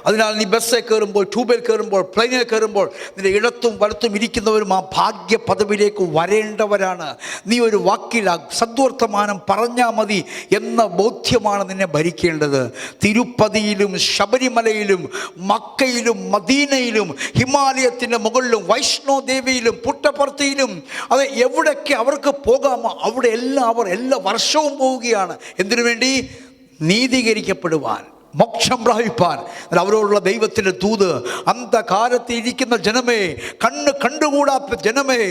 [SPEAKER 1] അതിനാൽ നീ ബസ്സിൽ കയറുമ്പോൾ, ട്യൂബിൽ കയറുമ്പോൾ, പ്ലെയിനിൽ കയറുമ്പോൾ നിന്റെ ഇടത്തും വലത്തും ഇരിക്കുന്നവരും ആ ഭാഗ്യ പദവിയിലേക്ക് വരേണ്ടവരാണ്. നീ ഒരു വാക്കിൽ സദ്വർത്തമാനം പറഞ്ഞാൽ മതി എന്ന ബോധ്യമാണ് നിന്നെ ഭരിക്കേണ്ടത്. തിരുപ്പതിയിലും ശബരിമലയിലും മക്കയിലും മദീനയിലും ഹിമാലയത്തിൻ്റെ മുകളിലും വൈഷ്ണോദേവിയിലും പുട്ടപ്പർത്തിയിലും അത് എവിടൊക്കെ അവർക്ക് പോകാമോ അവിടെ എല്ലാം അവർ എല്ലാ വർഷവും പോവുകയാണ്. എന്തിനു വേണ്ടി? നീതീകരിക്കപ്പെടുവാൻ, മോക്ഷം പ്രാപിപ്പാൻ. അവരോടുള്ള ദൈവത്തിൻ്റെ ദൂത്, അന്ധകാരത്തിൽ ഇരിക്കുന്ന ജനമേ, കണ്ടുകൂടാത്ത ജനമേ,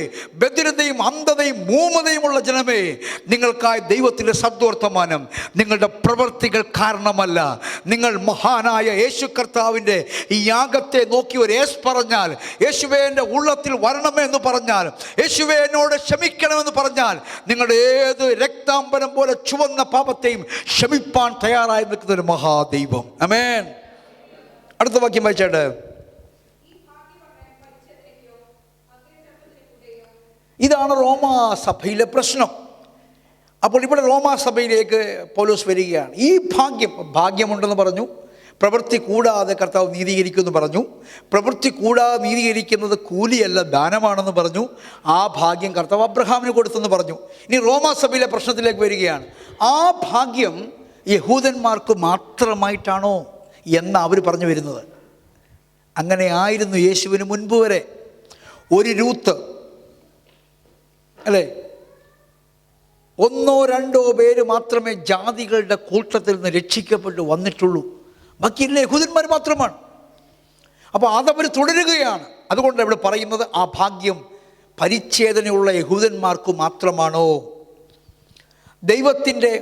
[SPEAKER 1] ബധിരതയും അന്ധതയും മൂമതയുമുള്ള ജനമേ, നിങ്ങൾക്കായി ദൈവത്തിൻ്റെ സദ്വർത്തമാനം. നിങ്ങളുടെ പ്രവൃത്തികൾ കാരണമല്ല, നിങ്ങൾ മഹാനായ യേശു കർത്താവിൻ്റെ ഈ യാഗത്തെ നോക്കി ഒരു യേശു പറഞ്ഞാൽ, യേശുവേ എൻ്റെ ഉള്ളത്തിൽ വരണമേ എന്ന് പറഞ്ഞാൽ, യേശുവേ എന്നോട് ക്ഷമിക്കണമെന്ന് പറഞ്ഞാൽ, നിങ്ങളുടെ ഏത് രക്താംബരം പോലെ ചുവന്ന പാപത്തെയും ക്ഷമിപ്പാൻ തയ്യാറായി നിൽക്കുന്ന ഒരു മഹാദൈവം. ആമേൻ. അടുത്ത വാക്യം വായിച്ചാട്ടെ. ഇതാണ് റോമാസഭയിലെ പ്രശ്നം. അപ്പോൾ ഇവിടെ റോമാസഭയിലേക്ക് പൗലോസ് വരികയാണ്. ഈ ഭാഗ്യമുണ്ടെന്ന് പറഞ്ഞു, പ്രവൃത്തി കൂടാതെ കർത്താവ് നീതീകരിക്കുമെന്ന് പറഞ്ഞു. പ്രവൃത്തി കൂടാതെ നീതീകരിക്കുന്നത് കൂലിയല്ല, ദാനമാണെന്ന് പറഞ്ഞു. ആ ഭാഗ്യം കർത്താവ് അബ്രഹാമിന് കൊടുത്തെന്ന് പറഞ്ഞു. ഇനി റോമാസഭയിലെ പ്രശ്നത്തിലേക്ക് വരികയാണ്. ആ ഭാഗ്യം യഹൂദന്മാർക്ക് മാത്രമായിട്ടാണോ എന്ന് അവർ പറഞ്ഞു വരുന്നത്. അങ്ങനെ ആയിരുന്നു യേശുവിന് മുൻപ് വരെ. ഒരു രൂത്ത് അല്ലേ, 1-2 പേര് മാത്രമേ ജാതികളുടെ കൂട്ടത്തിൽ നിന്ന് രക്ഷിക്കപ്പെട്ട് വന്നിട്ടുള്ളൂ. ബാക്കിയില്ല, യഹൂദന്മാർ മാത്രമാണ്. അപ്പോൾ അതവർ തുടരുകയാണ്. അതുകൊണ്ട് ഇവിടെ പറയുന്നത് ആ ഭാഗ്യം പരിച്ഛേദനയുള്ള യഹൂദന്മാർക്ക് മാത്രമാണോ? ദൈവത്തിൻ്റെ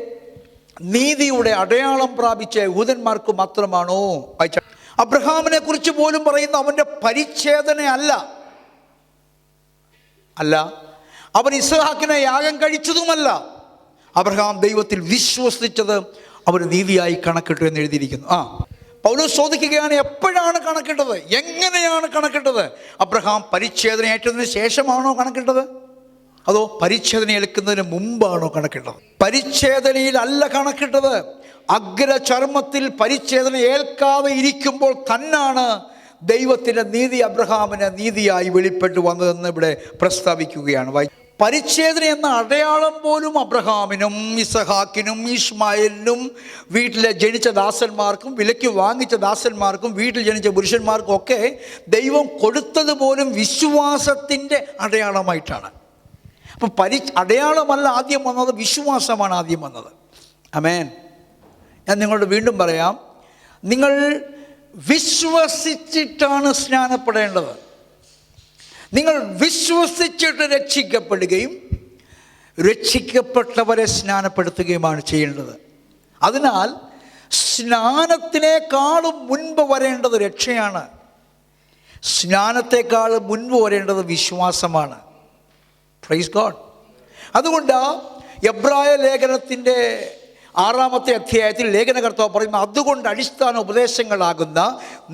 [SPEAKER 1] നീതിയുടെ അടയാളം പ്രാപിച്ച യഹൂദന്മാർക്ക് മാത്രമാണോ? അബ്രഹാമിനെ കുറിച്ച് പോലും പറയുന്ന അവൻ്റെ പരിച്ഛേദന അല്ല, അവൻ ഇസ്ഹാക്കിനെ യാഗം കഴിച്ചതുമല്ല. അബ്രഹാം ദൈവത്തിൽ വിശ്വസിച്ചത് അവർ നീതിയായി കണക്കിട്ടു എന്ന് എഴുതിയിരിക്കുന്നു. പൗലോസ് ചോദിക്കുകയാണ്, എപ്പോഴാണ് കണക്കിട്ടത്? എങ്ങനെയാണ് കണക്കിട്ടത്? അബ്രഹാം പരിച്ഛേദന ഏറ്റതിന് ശേഷമാണോ കണക്കിട്ടത്? അതോ പരിച്ഛേദന ഏൽക്കുന്നതിന് മുമ്പാണോ കണക്കിട്ടത്? പരിച്ഛേദനയിലല്ല കണക്കിട്ടത്. അഗ്രചർമ്മത്തിൽ പരിച്ഛേദന ഏൽക്കാതെ ഇരിക്കുമ്പോൾ തന്നാണ് ദൈവത്തിൻ്റെ നീതി അബ്രഹാമിന് നീതിയായി വെളിപ്പെട്ടു വന്നതെന്ന് ഇവിടെ പ്രസ്താവിക്കുകയാണ്. പരിച്ഛേദന എന്ന അടയാളം പോലും അബ്രഹാമിനും ഇസഹാക്കിനും ഇസ്മായിലിനും വീട്ടിലെ ജനിച്ച ദാസന്മാർക്കും വിലയ്ക്ക് വാങ്ങിച്ച ദാസന്മാർക്കും വീട്ടിൽ ജനിച്ച പുരുഷന്മാർക്കും ഒക്കെ ദൈവം കൊടുത്തത് പോലും വിശ്വാസത്തിൻ്റെ അടയാളമായിട്ടാണ്. അപ്പം അടയാളമല്ല ആദ്യം വന്നത്, വിശ്വാസമാണ് ആദ്യം വന്നത്. ആമേൻ. ഞാൻ നിങ്ങളോട് വീണ്ടും പറയാം, നിങ്ങൾ വിശ്വസിച്ചിട്ടാണ് സ്നാനപ്പെടേണ്ടത്. നിങ്ങൾ വിശ്വസിച്ചിട്ട് രക്ഷിക്കപ്പെടുകയും രക്ഷിക്കപ്പെട്ടവരെ സ്നാനപ്പെടുത്തുകയുമാണ് ചെയ്യേണ്ടത്. അതിനാൽ സ്നാനത്തിനേക്കാളും മുൻപ് വരേണ്ടത് രക്ഷയാണ്. സ്നാനത്തെക്കാളും മുൻപ് വരേണ്ടത് വിശ്വാസമാണ്. Praise God. അതുകൊണ്ട് എബ്രായ ലേഖനത്തിൻ്റെ 6-ാമത്തെ അധ്യായത്തിൽ ലേഖനകർത്താവ് പറയുന്നു, അതുകൊണ്ട് അടിസ്ഥാന ഉപദേശങ്ങളാകുന്ന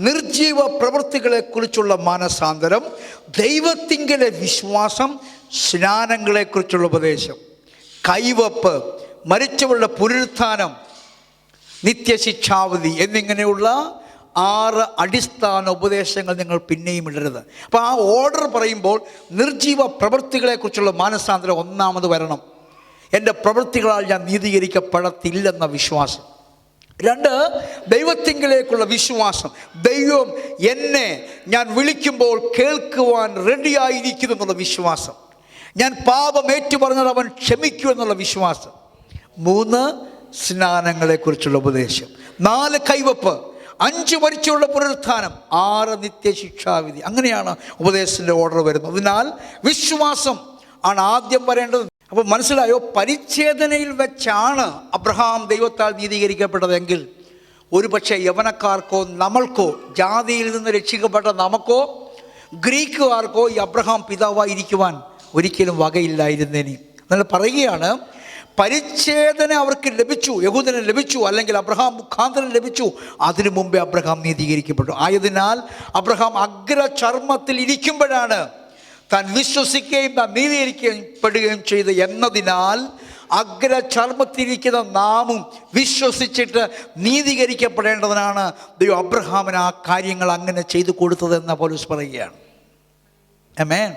[SPEAKER 1] നിർജീവ പ്രവൃത്തികളെക്കുറിച്ചുള്ള മാനസാന്തരം, ദൈവത്തിങ്കലെ വിശ്വാസം, സ്നാനങ്ങളെക്കുറിച്ചുള്ള ഉപദേശം, കൈവപ്പ്, മരിച്ചവരുടെ പുനരുത്ഥാനം, നിത്യശിക്ഷാവധി എന്നിങ്ങനെയുള്ള 6 അടിസ്ഥാന ഉപദേശങ്ങൾ നിങ്ങൾ പിന്നെയും ഇടരുത്. അപ്പോൾ ആ ഓർഡർ പറയുമ്പോൾ നിർജീവ പ്രവൃത്തികളെക്കുറിച്ചുള്ള മാനസാന്തരം ഒന്നാമത് വരണം. എൻ്റെ പ്രവൃത്തികളാൽ ഞാൻ നീതീകരിക്കപ്പെടത്തില്ലെന്ന വിശ്വാസം. 2, ദൈവത്തിങ്കിലേക്കുള്ള വിശ്വാസം. ദൈവം എന്നെ ഞാൻ വിളിക്കുമ്പോൾ കേൾക്കുവാൻ റെഡിയായിരിക്കുന്നു എന്നുള്ള വിശ്വാസം. ഞാൻ പാപം ഏറ്റുപറഞ്ഞാൽ അവൻ ക്ഷമിക്കൂ എന്നുള്ള വിശ്വാസം. 3, സ്നാനങ്ങളെക്കുറിച്ചുള്ള ഉപദേശം. 4, കൈവപ്പ്. 5, മരിച്ചുള്ള പുനരുത്ഥാനം. 6, നിത്യശിക്ഷാവിധി. അങ്ങനെയാണ് ഉപദേശത്തിൻ്റെ ഓർഡർ വരുന്നത്. അതിനാൽ വിശ്വാസം ആണ് ആദ്യം വരേണ്ടത്. അപ്പോൾ മനസ്സിലായോ? പരിച്ഛേദനയിൽ വെച്ചാണ് അബ്രഹാം ദൈവത്താൽ നീതീകരിക്കപ്പെട്ടതെങ്കിൽ ഒരു പക്ഷേ യവനക്കാർക്കോ നമ്മൾക്കോ, ജാതിയിൽ നിന്ന് രക്ഷിക്കപ്പെട്ട നമുക്കോ ഗ്രീക്കുകാർക്കോ ഈ അബ്രഹാം പിതാവായിരിക്കുവാൻ ഒരിക്കലും വകയില്ലായിരുന്നേനെ. എന്നാൽ പറയുകയാണ്, പരിച്ഛേദന അവർക്ക് ലഭിച്ചു, യഹൂദന് ലഭിച്ചു, അല്ലെങ്കിൽ അബ്രഹാം മുഖാന്തരം ലഭിച്ചു. അതിനു മുമ്പേ അബ്രഹാം നീതീകരിക്കപ്പെട്ടു. ആയതിനാൽ അബ്രഹാം അഗ്രചർമ്മത്തിൽ ഇരിക്കുമ്പോഴാണ് താൻ വിശ്വസിക്കുകയും താൻ നീതീകരിക്കപ്പെടുകയും ചെയ്ത് എന്നതിനാൽ അഗ്രചർമ്മത്തിരിക്കുന്ന നാമും വിശ്വസിച്ചിട്ട് നീതീകരിക്കപ്പെടേണ്ടതിനാണ് ദൈവം അബ്രഹാമിന് ആ കാര്യങ്ങൾ അങ്ങനെ ചെയ്തു കൊടുത്തതെന്ന് പൗലോസ് പറയുകയാണ്. ആമേൻ.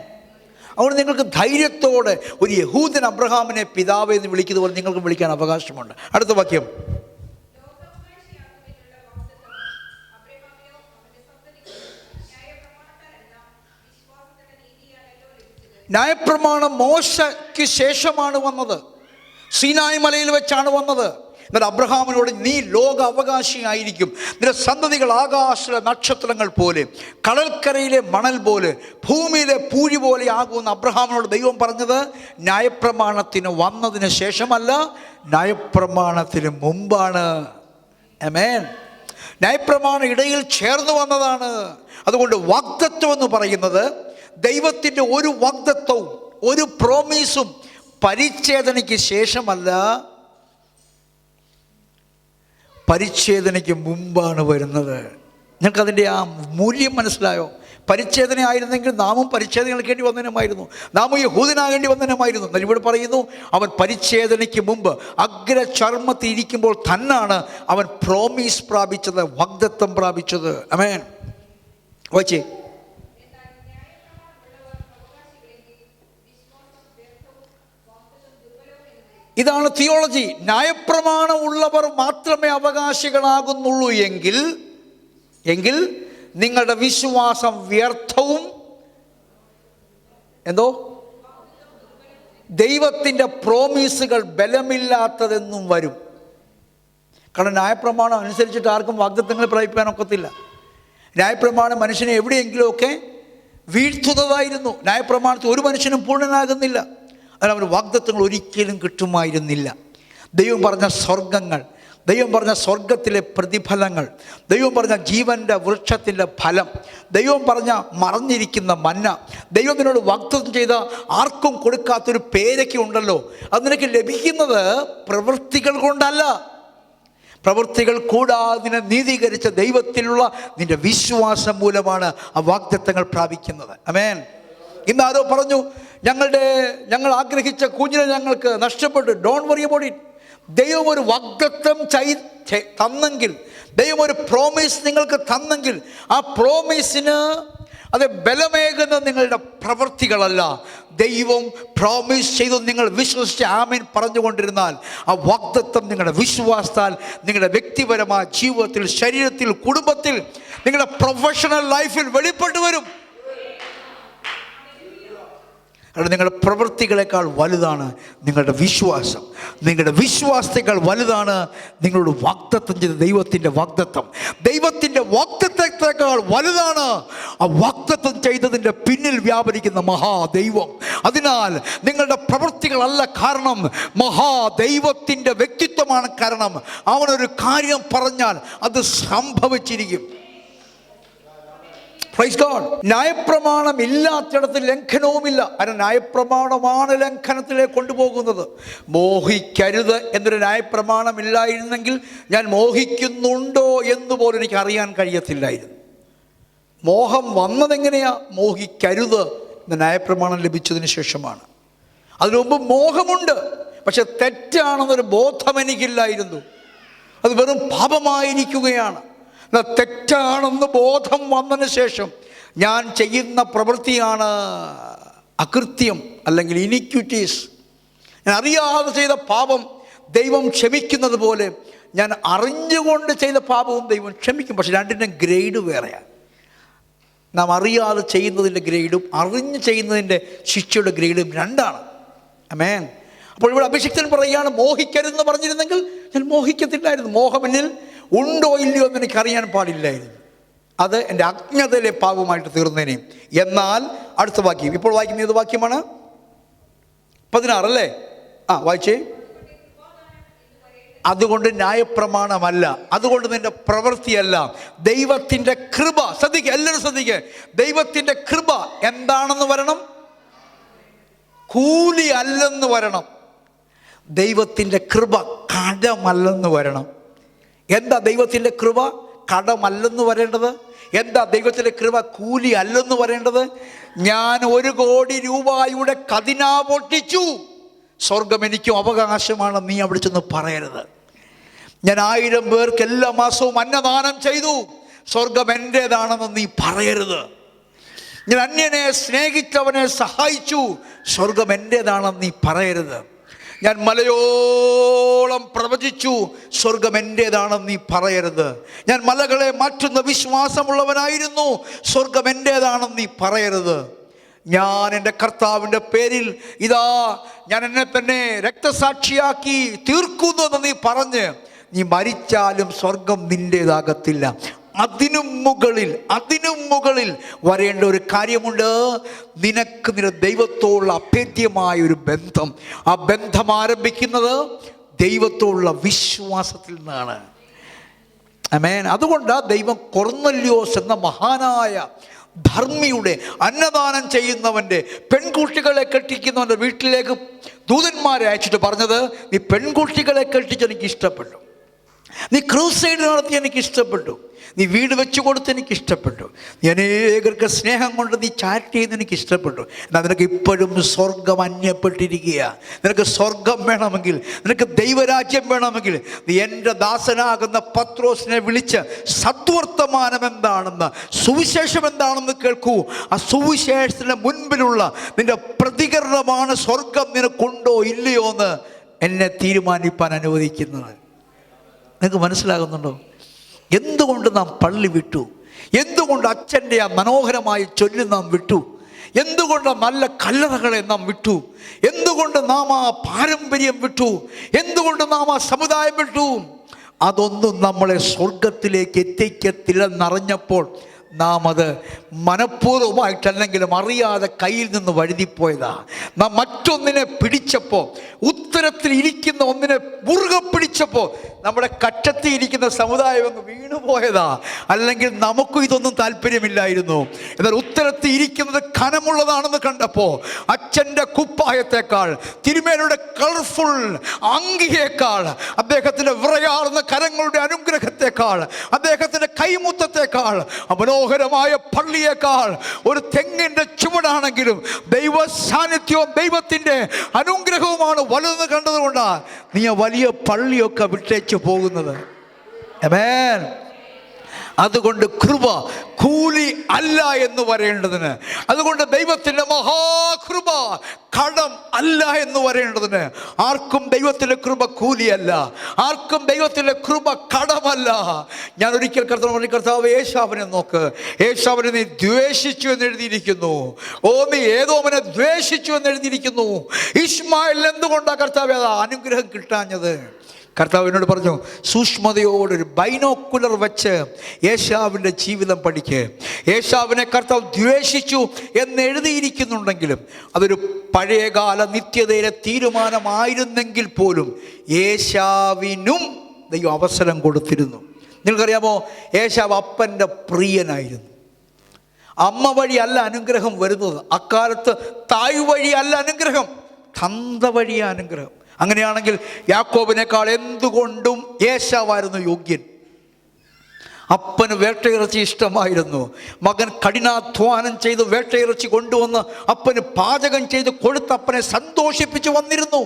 [SPEAKER 1] അതുകൊണ്ട് നിങ്ങൾക്ക് ധൈര്യത്തോടെ ഒരു യഹൂദൻ അബ്രഹാമിനെ പിതാവ് എന്ന് വിളിക്കുന്നത് പോലെ നിങ്ങൾക്ക് വിളിക്കാൻ അവകാശമുണ്ട്. അടുത്ത വാക്യം. ന്യായപ്രമാണം മോശയ്ക്ക് ശേഷമാണ് വന്നത്, സീനായി മലയിൽ വെച്ചാണ് വന്നത്. എന്നാൽ അബ്രഹാമിനോട് നീ ലോക അവകാശിയായിരിക്കും, നിന്റെ സന്തതികൾ ആകാശ നക്ഷത്രങ്ങൾ പോലെ, കടൽക്കരയിലെ മണൽ പോലെ, ഭൂമിയിലെ പൂഴി പോലെ ആകുമെന്ന് അബ്രഹാമിനോട് ദൈവം പറഞ്ഞത് ന്യായപ്രമാണത്തിന് വന്നതിന് ശേഷമല്ല, ന്യായപ്രമാണത്തിന് മുമ്പാണ്. ആമേൻ. ന്യായപ്രമാണം ഇടയിൽ ചേർന്ന് വന്നതാണ്. അതുകൊണ്ട് വാഗ്ദത്വം എന്ന് പറയുന്നത് ദൈവത്തിൻ്റെ ഒരു വാഗ്ദത്വവും ഒരു പ്രോമിസും പരിച്ഛേദനയ്ക്ക് ശേഷമല്ല, പരിച്ഛേദനയ്ക്ക് മുമ്പാണ് വരുന്നത്. നിങ്ങൾക്കതിൻ്റെ ആ മൂല്യം മനസ്സിലായോ? പരിച്ഛേദന ആയിരുന്നെങ്കിൽ നാമും പരിച്ഛേദന കേൾക്കേണ്ടി വന്നതിനുമായിരുന്നു, നാമും യഹൂദനാകേണ്ടി വന്നതിനുമായിരുന്നു. എന്നാൽ ഇവിടെ പറയുന്നു അവൻ പരിച്ഛേദനയ്ക്ക് മുമ്പ് അഗ്രചർമ്മത്തിൽ ഇരിക്കുമ്പോൾ തന്നാണ് അവൻ പ്രോമിസ് പ്രാപിച്ചത്, വാഗ്ദത്തം പ്രാപിച്ചത്. ആമേൻ. വായിച്ചേ. ഇതാണ് തിയോളജി. ന്യായപ്രമാണം ഉള്ളവർ മാത്രമേ അവകാശികളാകുന്നുള്ളൂ എങ്കിൽ നിങ്ങളുടെ വിശ്വാസം വ്യർത്ഥവും ദൈവത്തിൻ്റെ പ്രോമിസുകൾ ബലമില്ലാത്തതെന്നും വരും. കാരണം ന്യായപ്രമാണം അനുസരിച്ചിട്ട് ആർക്കും വാഗ്ദത്തങ്ങൾ പ്രാപിക്കാൻ ഒക്കത്തില്ല. ന്യായപ്രമാണം മനുഷ്യനെ എവിടെയെങ്കിലുമൊക്കെ വീഴ്ത്തുന്നതായിരുന്നു. ന്യായപ്രമാണത്തിൽ ഒരു മനുഷ്യനും പൂർണ്ണനാകുന്നില്ല. അതിന് അവന് വാഗ്ദത്തങ്ങൾ ഒരിക്കലും കിട്ടുമായിരുന്നില്ല. ദൈവം പറഞ്ഞ സ്വർഗങ്ങൾ, ദൈവം പറഞ്ഞ സ്വർഗത്തിലെ പ്രതിഫലങ്ങൾ, ദൈവം പറഞ്ഞ ജീവൻ്റെ വൃക്ഷത്തിൻ്റെ ഫലം, ദൈവം പറഞ്ഞ മറഞ്ഞിരിക്കുന്ന മന്ന, ദൈവത്തിനോട് വാഗ്ദത്തം ചെയ്ത ആർക്കും കൊടുക്കാത്തൊരു പേരൊക്കെ ഉണ്ടല്ലോ, അത് നിനക്ക് ലഭിക്കുന്നത് പ്രവൃത്തികൾ കൊണ്ടല്ല. പ്രവൃത്തികൾ കൂടാതെ നീതീകരിച്ച ദൈവത്തിലുള്ള നിന്റെ വിശ്വാസം മൂലമാണ് ആ വാഗ്ദത്തങ്ങൾ പ്രാപിക്കുന്നത്. ആമേൻ. ഇന്ന് ആരോ പറഞ്ഞു ഞങ്ങൾ ആഗ്രഹിച്ച കുഞ്ഞിനെ ഞങ്ങൾക്ക് നഷ്ടപ്പെട്ടു. Don't worry about it. ദൈവം ഒരു വാഗ്ദത്തം തന്നെങ്കിൽ, ദൈവം ഒരു പ്രോമിസ് നിങ്ങൾക്ക് തന്നെങ്കിൽ ആ പ്രോമിസിന് അത് ബലമേകുന്ന നിങ്ങളുടെ പ്രവൃത്തികളല്ല. ദൈവം പ്രോമിസ് ചെയ്തു നിങ്ങൾ വിശ്വസിച്ച് ആമേൻ പറഞ്ഞുകൊണ്ടിരുന്നാൽ ആ വാഗ്ദത്തം നിങ്ങളുടെ വിശ്വാസത്താൽ നിങ്ങളുടെ വ്യക്തിപരമായ ജീവിതത്തിൽ, ശരീരത്തിൽ, കുടുംബത്തിൽ, നിങ്ങളുടെ പ്രൊഫഷണൽ ലൈഫിൽ വെളിപ്പെട്ടു വരും. കാരണം നിങ്ങളുടെ പ്രവൃത്തികളെക്കാൾ വലുതാണ് നിങ്ങളുടെ വിശ്വാസം. നിങ്ങളുടെ വിശ്വാസത്തേക്കാൾ വലുതാണ് നിങ്ങളോട് വാഗ്ദത്തം ചെയ്ത ദൈവത്തിൻ്റെ വാഗ്ദത്തം. ദൈവത്തിൻ്റെ വാഗ്ദത്തത്തേക്കാൾ വലുതാണ് ആ വാഗ്ദത്തം ചെയ്തതിൻ്റെ പിന്നിൽ വ്യാപരിക്കുന്ന മഹാദൈവം. അതിനാൽ നിങ്ങളുടെ പ്രവൃത്തികളല്ല കാരണം, മഹാദൈവത്തിൻ്റെ വ്യക്തിത്വമാണ് കാരണം. അവനൊരു കാര്യം പറഞ്ഞാൽ അത് സംഭവിച്ചിരിക്കും. Praise God. ന്യായപ്രമാണം ഇല്ലാത്തിടത്ത് ലംഘനവുമില്ല. കാരണം ന്യായപ്രമാണമാണ് ലംഘനത്തിലേക്ക് കൊണ്ടുപോകുന്നത്. മോഹിക്കരുത് എന്നൊരു ന്യായപ്രമാണം ഇല്ലായിരുന്നെങ്കിൽ ഞാൻ മോഹിക്കുന്നുണ്ടോ എന്ന് പോലും എനിക്ക് അറിയാൻ കഴിയത്തില്ലായിരുന്നു. മോഹം വന്നതെങ്ങനെയാ? മോഹിക്കരുത് എന്ന ന്യായപ്രമാണം ലഭിച്ചതിന് ശേഷമാണ്. അതിനു മുമ്പ് മോഹമുണ്ട്, പക്ഷെ തെറ്റാണെന്നൊരു ബോധം എനിക്കില്ലായിരുന്നു. അത് വെറും പാപമായിരിക്കുകയാണ്. തെറ്റാണെന്ന് ബോധം വന്നതിന് ശേഷം ഞാൻ ചെയ്യുന്ന പ്രവൃത്തിയാണ് അകൃത്യം, അല്ലെങ്കിൽ ഇനിക്വിറ്റീസ്. ഞാൻ അറിയാതെ ചെയ്ത പാപം ദൈവം ക്ഷമിക്കുന്നത് പോലെ ഞാൻ അറിഞ്ഞുകൊണ്ട് ചെയ്ത പാപവും ദൈവം ക്ഷമിക്കും. പക്ഷെ രണ്ടിൻ്റെ ഗ്രേഡ് വേറെയാണ്. നാം അറിയാതെ ചെയ്യുന്നതിൻ്റെ ഗ്രേഡും അറിഞ്ഞ് ചെയ്യുന്നതിൻ്റെ ശിക്ഷയുടെ ഗ്രേഡും രണ്ടാണ്. ആമേൻ. അപ്പോൾ ഇവിടെ അഭിഷിക്തൻ പറയുകയാണ്, മോഹിക്കരുതെന്ന് പറഞ്ഞിരുന്നെങ്കിൽ ഞാൻ മോഹിക്കത്തില്ലായിരുന്നു. മോഹം എന്നിൽ ഉണ്ടോ ഇല്ലയോ എന്ന് എനിക്കറിയാൻ പാടില്ലായിരുന്നു. അത് എൻ്റെ അജ്ഞതയിലെ പാപമായിട്ട് തീർന്നേനെ. എന്നാൽ അടുത്ത വാക്യം, ഇപ്പോൾ വായിക്കുന്ന ഏത് വാക്യമാണ്? 16 അല്ലേ? വായിച്ചേ. അതുകൊണ്ട് ന്യായപ്രമാണമല്ല, അതുകൊണ്ട് നിന്റെ പ്രവൃത്തിയല്ല, ദൈവത്തിൻ്റെ കൃപ. ശ്രദ്ധിക്കുക, എല്ലാവരും ശ്രദ്ധിക്കുക. ദൈവത്തിൻ്റെ കൃപ എന്താണെന്ന് വരണം? കൂലി അല്ലെന്ന് വരണം. ദൈവത്തിൻ്റെ കൃപ കടമല്ലെന്ന് വരണം. എന്താ ദൈവത്തിൻ്റെ കൃപ കടമല്ലെന്ന് വരേണ്ടത്? എന്താ ദൈവത്തിൻ്റെ കൃപ കൂലി അല്ലെന്ന് പറയേണ്ടത്? ഞാൻ 1 കോടി രൂപയുടെ ഖജന പൊട്ടിച്ചു, സ്വർഗം എനിക്കും അവകാശമാണ്, നീ അവിടെ ചെന്ന് പറയരുത്. ഞാൻ 1000 പേർക്ക് എല്ലാ മാസവും അന്നദാനം ചെയ്തു, സ്വർഗം എൻ്റേതാണെന്ന് നീ പറയരുത്. ഞാൻ അന്യനെ സ്നേഹിച്ചവനെ സഹായിച്ചു, സ്വർഗം എൻ്റേതാണെന്ന് നീ പറയരുത്. ഞാൻ മലയോളം പ്രവചിച്ചു, സ്വർഗം എൻ്റേതാണെന്ന് നീ പറയരുത്. ഞാൻ മലകളെ മാറ്റുന്ന വിശ്വാസമുള്ളവനായിരുന്നു, സ്വർഗം എൻ്റേതാണെന്ന് നീ പറയരുത്. ഞാൻ എൻ്റെ കർത്താവിൻ്റെ പേരിൽ ഇതാ ഞാൻ എന്നെ തന്നെ രക്തസാക്ഷിയാക്കി തീർക്കുന്നു എന്ന് നീ പറഞ്ഞ് നീ മരിച്ചാലും സ്വർഗം നിൻ്റേതാകത്തില്ല. അതിനും മുകളിൽ വരേണ്ട ഒരു കാര്യമുണ്ട്. നിനക്ക് നിന്റെ ദൈവത്തോടുള്ള അഭേദ്യമായ ഒരു ബന്ധം. ആ ബന്ധം ആരംഭിക്കുന്നത് ദൈവത്തോടുള്ള വിശ്വാസത്തിൽ നിന്നാണ്. ആമേൻ. അതുകൊണ്ട് ദൈവം കൊർന്നല്യോസ് എന്ന മഹാനായ ധർമ്മിയുടെ, അന്നദാനം ചെയ്യുന്നവൻ്റെ, പെൺകുട്ടികളെ കെട്ടിക്കുന്നവൻ്റെ വീട്ടിലേക്ക് ദൂതന്മാരെ അയച്ചിട്ട് പറഞ്ഞത്, നീ പെൺകുട്ടികളെ കെട്ടിച്ച് എനിക്ക് ഇഷ്ടപ്പെട്ടു, നീ ക്രൂസൈഡ് നടത്തി എനിക്ക് ഇഷ്ടപ്പെട്ടു, നീ വീട് വെച്ചു കൊടുത്ത് എനിക്ക് ഇഷ്ടപ്പെട്ടു, നീ അനേകർക്ക് സ്നേഹം കൊണ്ട് നീ ചാറ്റ് ചെയ്ത് എനിക്ക് ഇഷ്ടപ്പെട്ടു. എന്നാൽ നിനക്ക് ഇപ്പോഴും സ്വർഗം അന്യപ്പെട്ടിരിക്കുക. നിനക്ക് സ്വർഗം വേണമെങ്കിൽ, നിനക്ക് ദൈവരാജ്യം വേണമെങ്കിൽ നീ എൻ്റെ ദാസനാകുന്ന പത്രോസിനെ വിളിച്ച് സദ്വർത്തമാനം എന്താണെന്ന്, സുവിശേഷം എന്താണെന്ന് കേൾക്കൂ. ആ സുവിശേഷത്തിന് മുൻപിലുള്ള നിൻ്റെ പ്രതികരണമാണ് സ്വർഗം നിനക്കുണ്ടോ ഇല്ലയോ എന്ന് എന്നെ തീരുമാനിപ്പാൻ അനുവദിക്കുന്നത്. നിങ്ങൾക്ക് മനസ്സിലാകുന്നുണ്ടോ? എന്തുകൊണ്ട് നാം പള്ളി വിട്ടു? എന്തുകൊണ്ട് അച്ഛൻ്റെ ആ മനോഹരമായ ചൊല്ലി നാം വിട്ടു? എന്തുകൊണ്ട് നല്ല കല്ലറകളെ നാം വിട്ടു? എന്തുകൊണ്ട് നാം ആ പാരമ്പര്യം വിട്ടു? എന്തുകൊണ്ട് നാം ആ സമുദായം വിട്ടു? അതൊന്നും നമ്മളെ സ്വർഗത്തിലേക്ക് എത്തിക്കത്തില്ലെന്നറിഞ്ഞപ്പോൾ നാം അത് മനഃപൂർവ്വമായിട്ടല്ലെങ്കിലും അറിയാതെ കയ്യിൽ നിന്ന് വഴുതിപ്പോയതാ. നാം മറ്റൊന്നിനെ പിടിച്ചപ്പോൾ, ഉത്തരത്തിൽ ഇരിക്കുന്ന ഒന്നിനെ മുറുകെ പിടിച്ചപ്പോൾ നമ്മുടെ കറ്റത്തി ഇരിക്കുന്ന സമുദായം ഒന്ന് വീണുപോയതാ. അല്ലെങ്കിൽ നമുക്കും ഇതൊന്നും താല്പര്യമില്ലായിരുന്നു. എന്നാൽ ഉത്തരത്തിൽ ഇരിക്കുന്നത് ഖനമുള്ളതാണെന്ന് കണ്ടപ്പോൾ അച്ഛൻ്റെ കുപ്പായത്തേക്കാൾ, തിരുമേനിയുടെ കളർഫുൾ അങ്കിയേക്കാൾ, അദ്ദേഹത്തിൻ്റെ വിറയാർന്ന കരങ്ങളുടെ അനുഗ്രഹത്തേക്കാൾ, അദ്ദേഹത്തിൻ്റെ കൈമുത്തത്തേക്കാൾ, മനോഹരമായ പള്ളിയേക്കാൾ ഒരു തെങ്ങിൻ്റെ ചുവടാണെങ്കിലും ദൈവ സാന്നിധ്യവും ദൈവത്തിൻ്റെ അനുഗ്രഹവുമാണ് വലുതെന്ന് കണ്ടതുകൊണ്ടാണ് നീ ആ വലിയ പള്ളിയൊക്കെ വിട്ടേച്ച് പോകുന്നത്. ആമേൻ. അതുകൊണ്ട് കൃപ കൂലി അല്ല എന്ന് പറയേണ്ടതിന്, അതുകൊണ്ട് ദൈവത്തിൻ്റെ മഹാകൃപ കടം അല്ല എന്ന് പറയേണ്ടതിന്, ആർക്കും ദൈവത്തിൻ്റെ കൃപ കൂലിയല്ല, ആർക്കും ദൈവത്തിൻ്റെ കൃപ കടമല്ല. ഞാൻ ഒരിക്കൽ കർത്താവ് ഏശാവിനെ നോക്ക്, ഏശാവിനെ നീ ദ്വേഷിച്ചു എന്ന് എഴുതിയിരിക്കുന്നു. നീ ഏദോമിനെ ദ്വേഷിച്ചു എന്ന് എഴുതിയിരിക്കുന്നു. ഇശ്മായേലിന് എന്തുകൊണ്ടാണ് കർത്താവ് അനുഗ്രഹം കിട്ടാഞ്ഞത്? കർത്താവിനോട് പറഞ്ഞു, സൂക്ഷ്മതയോടൊരു ബൈനോക്കുലർ വെച്ച് ഏശാവിൻ്റെ ജീവിതം പഠിക്ക്. ഏശാവിനെ കർത്താവ് ദ്വേഷിച്ചു എന്ന് എഴുതിയിരിക്കുന്നുണ്ടെങ്കിലും അതൊരു പഴയകാല നിത്യതയിലെ തീരുമാനമായിരുന്നെങ്കിൽ പോലും ഏശാവിനും ദൈവം അവസരം കൊടുത്തിരുന്നു. നിങ്ങൾക്കറിയാമോ, ഏശാവ് അപ്പൻ്റെ പ്രിയനായിരുന്നു. അമ്മ വഴി അല്ല അനുഗ്രഹം വരുന്നത്. അക്കാലത്ത് തായ് വഴി അല്ല അനുഗ്രഹം, തന്ത വഴിയ അനുഗ്രഹം. അങ്ങനെയാണെങ്കിൽ യാക്കോബിനേക്കാൾ എന്തുകൊണ്ടും ഏശാവായിരുന്നു യോഗ്യൻ. അപ്പന് വേട്ടയിറച്ചി ഇഷ്ടമായിരുന്നു. മകൻ കഠിനാധ്വാനം ചെയ്ത് വേട്ടയിറച്ചി കൊണ്ടുവന്ന് അപ്പന് പാചകം ചെയ്ത് കൊടുത്ത് അപ്പനെ സന്തോഷിപ്പിച്ച് വന്നിരുന്നു.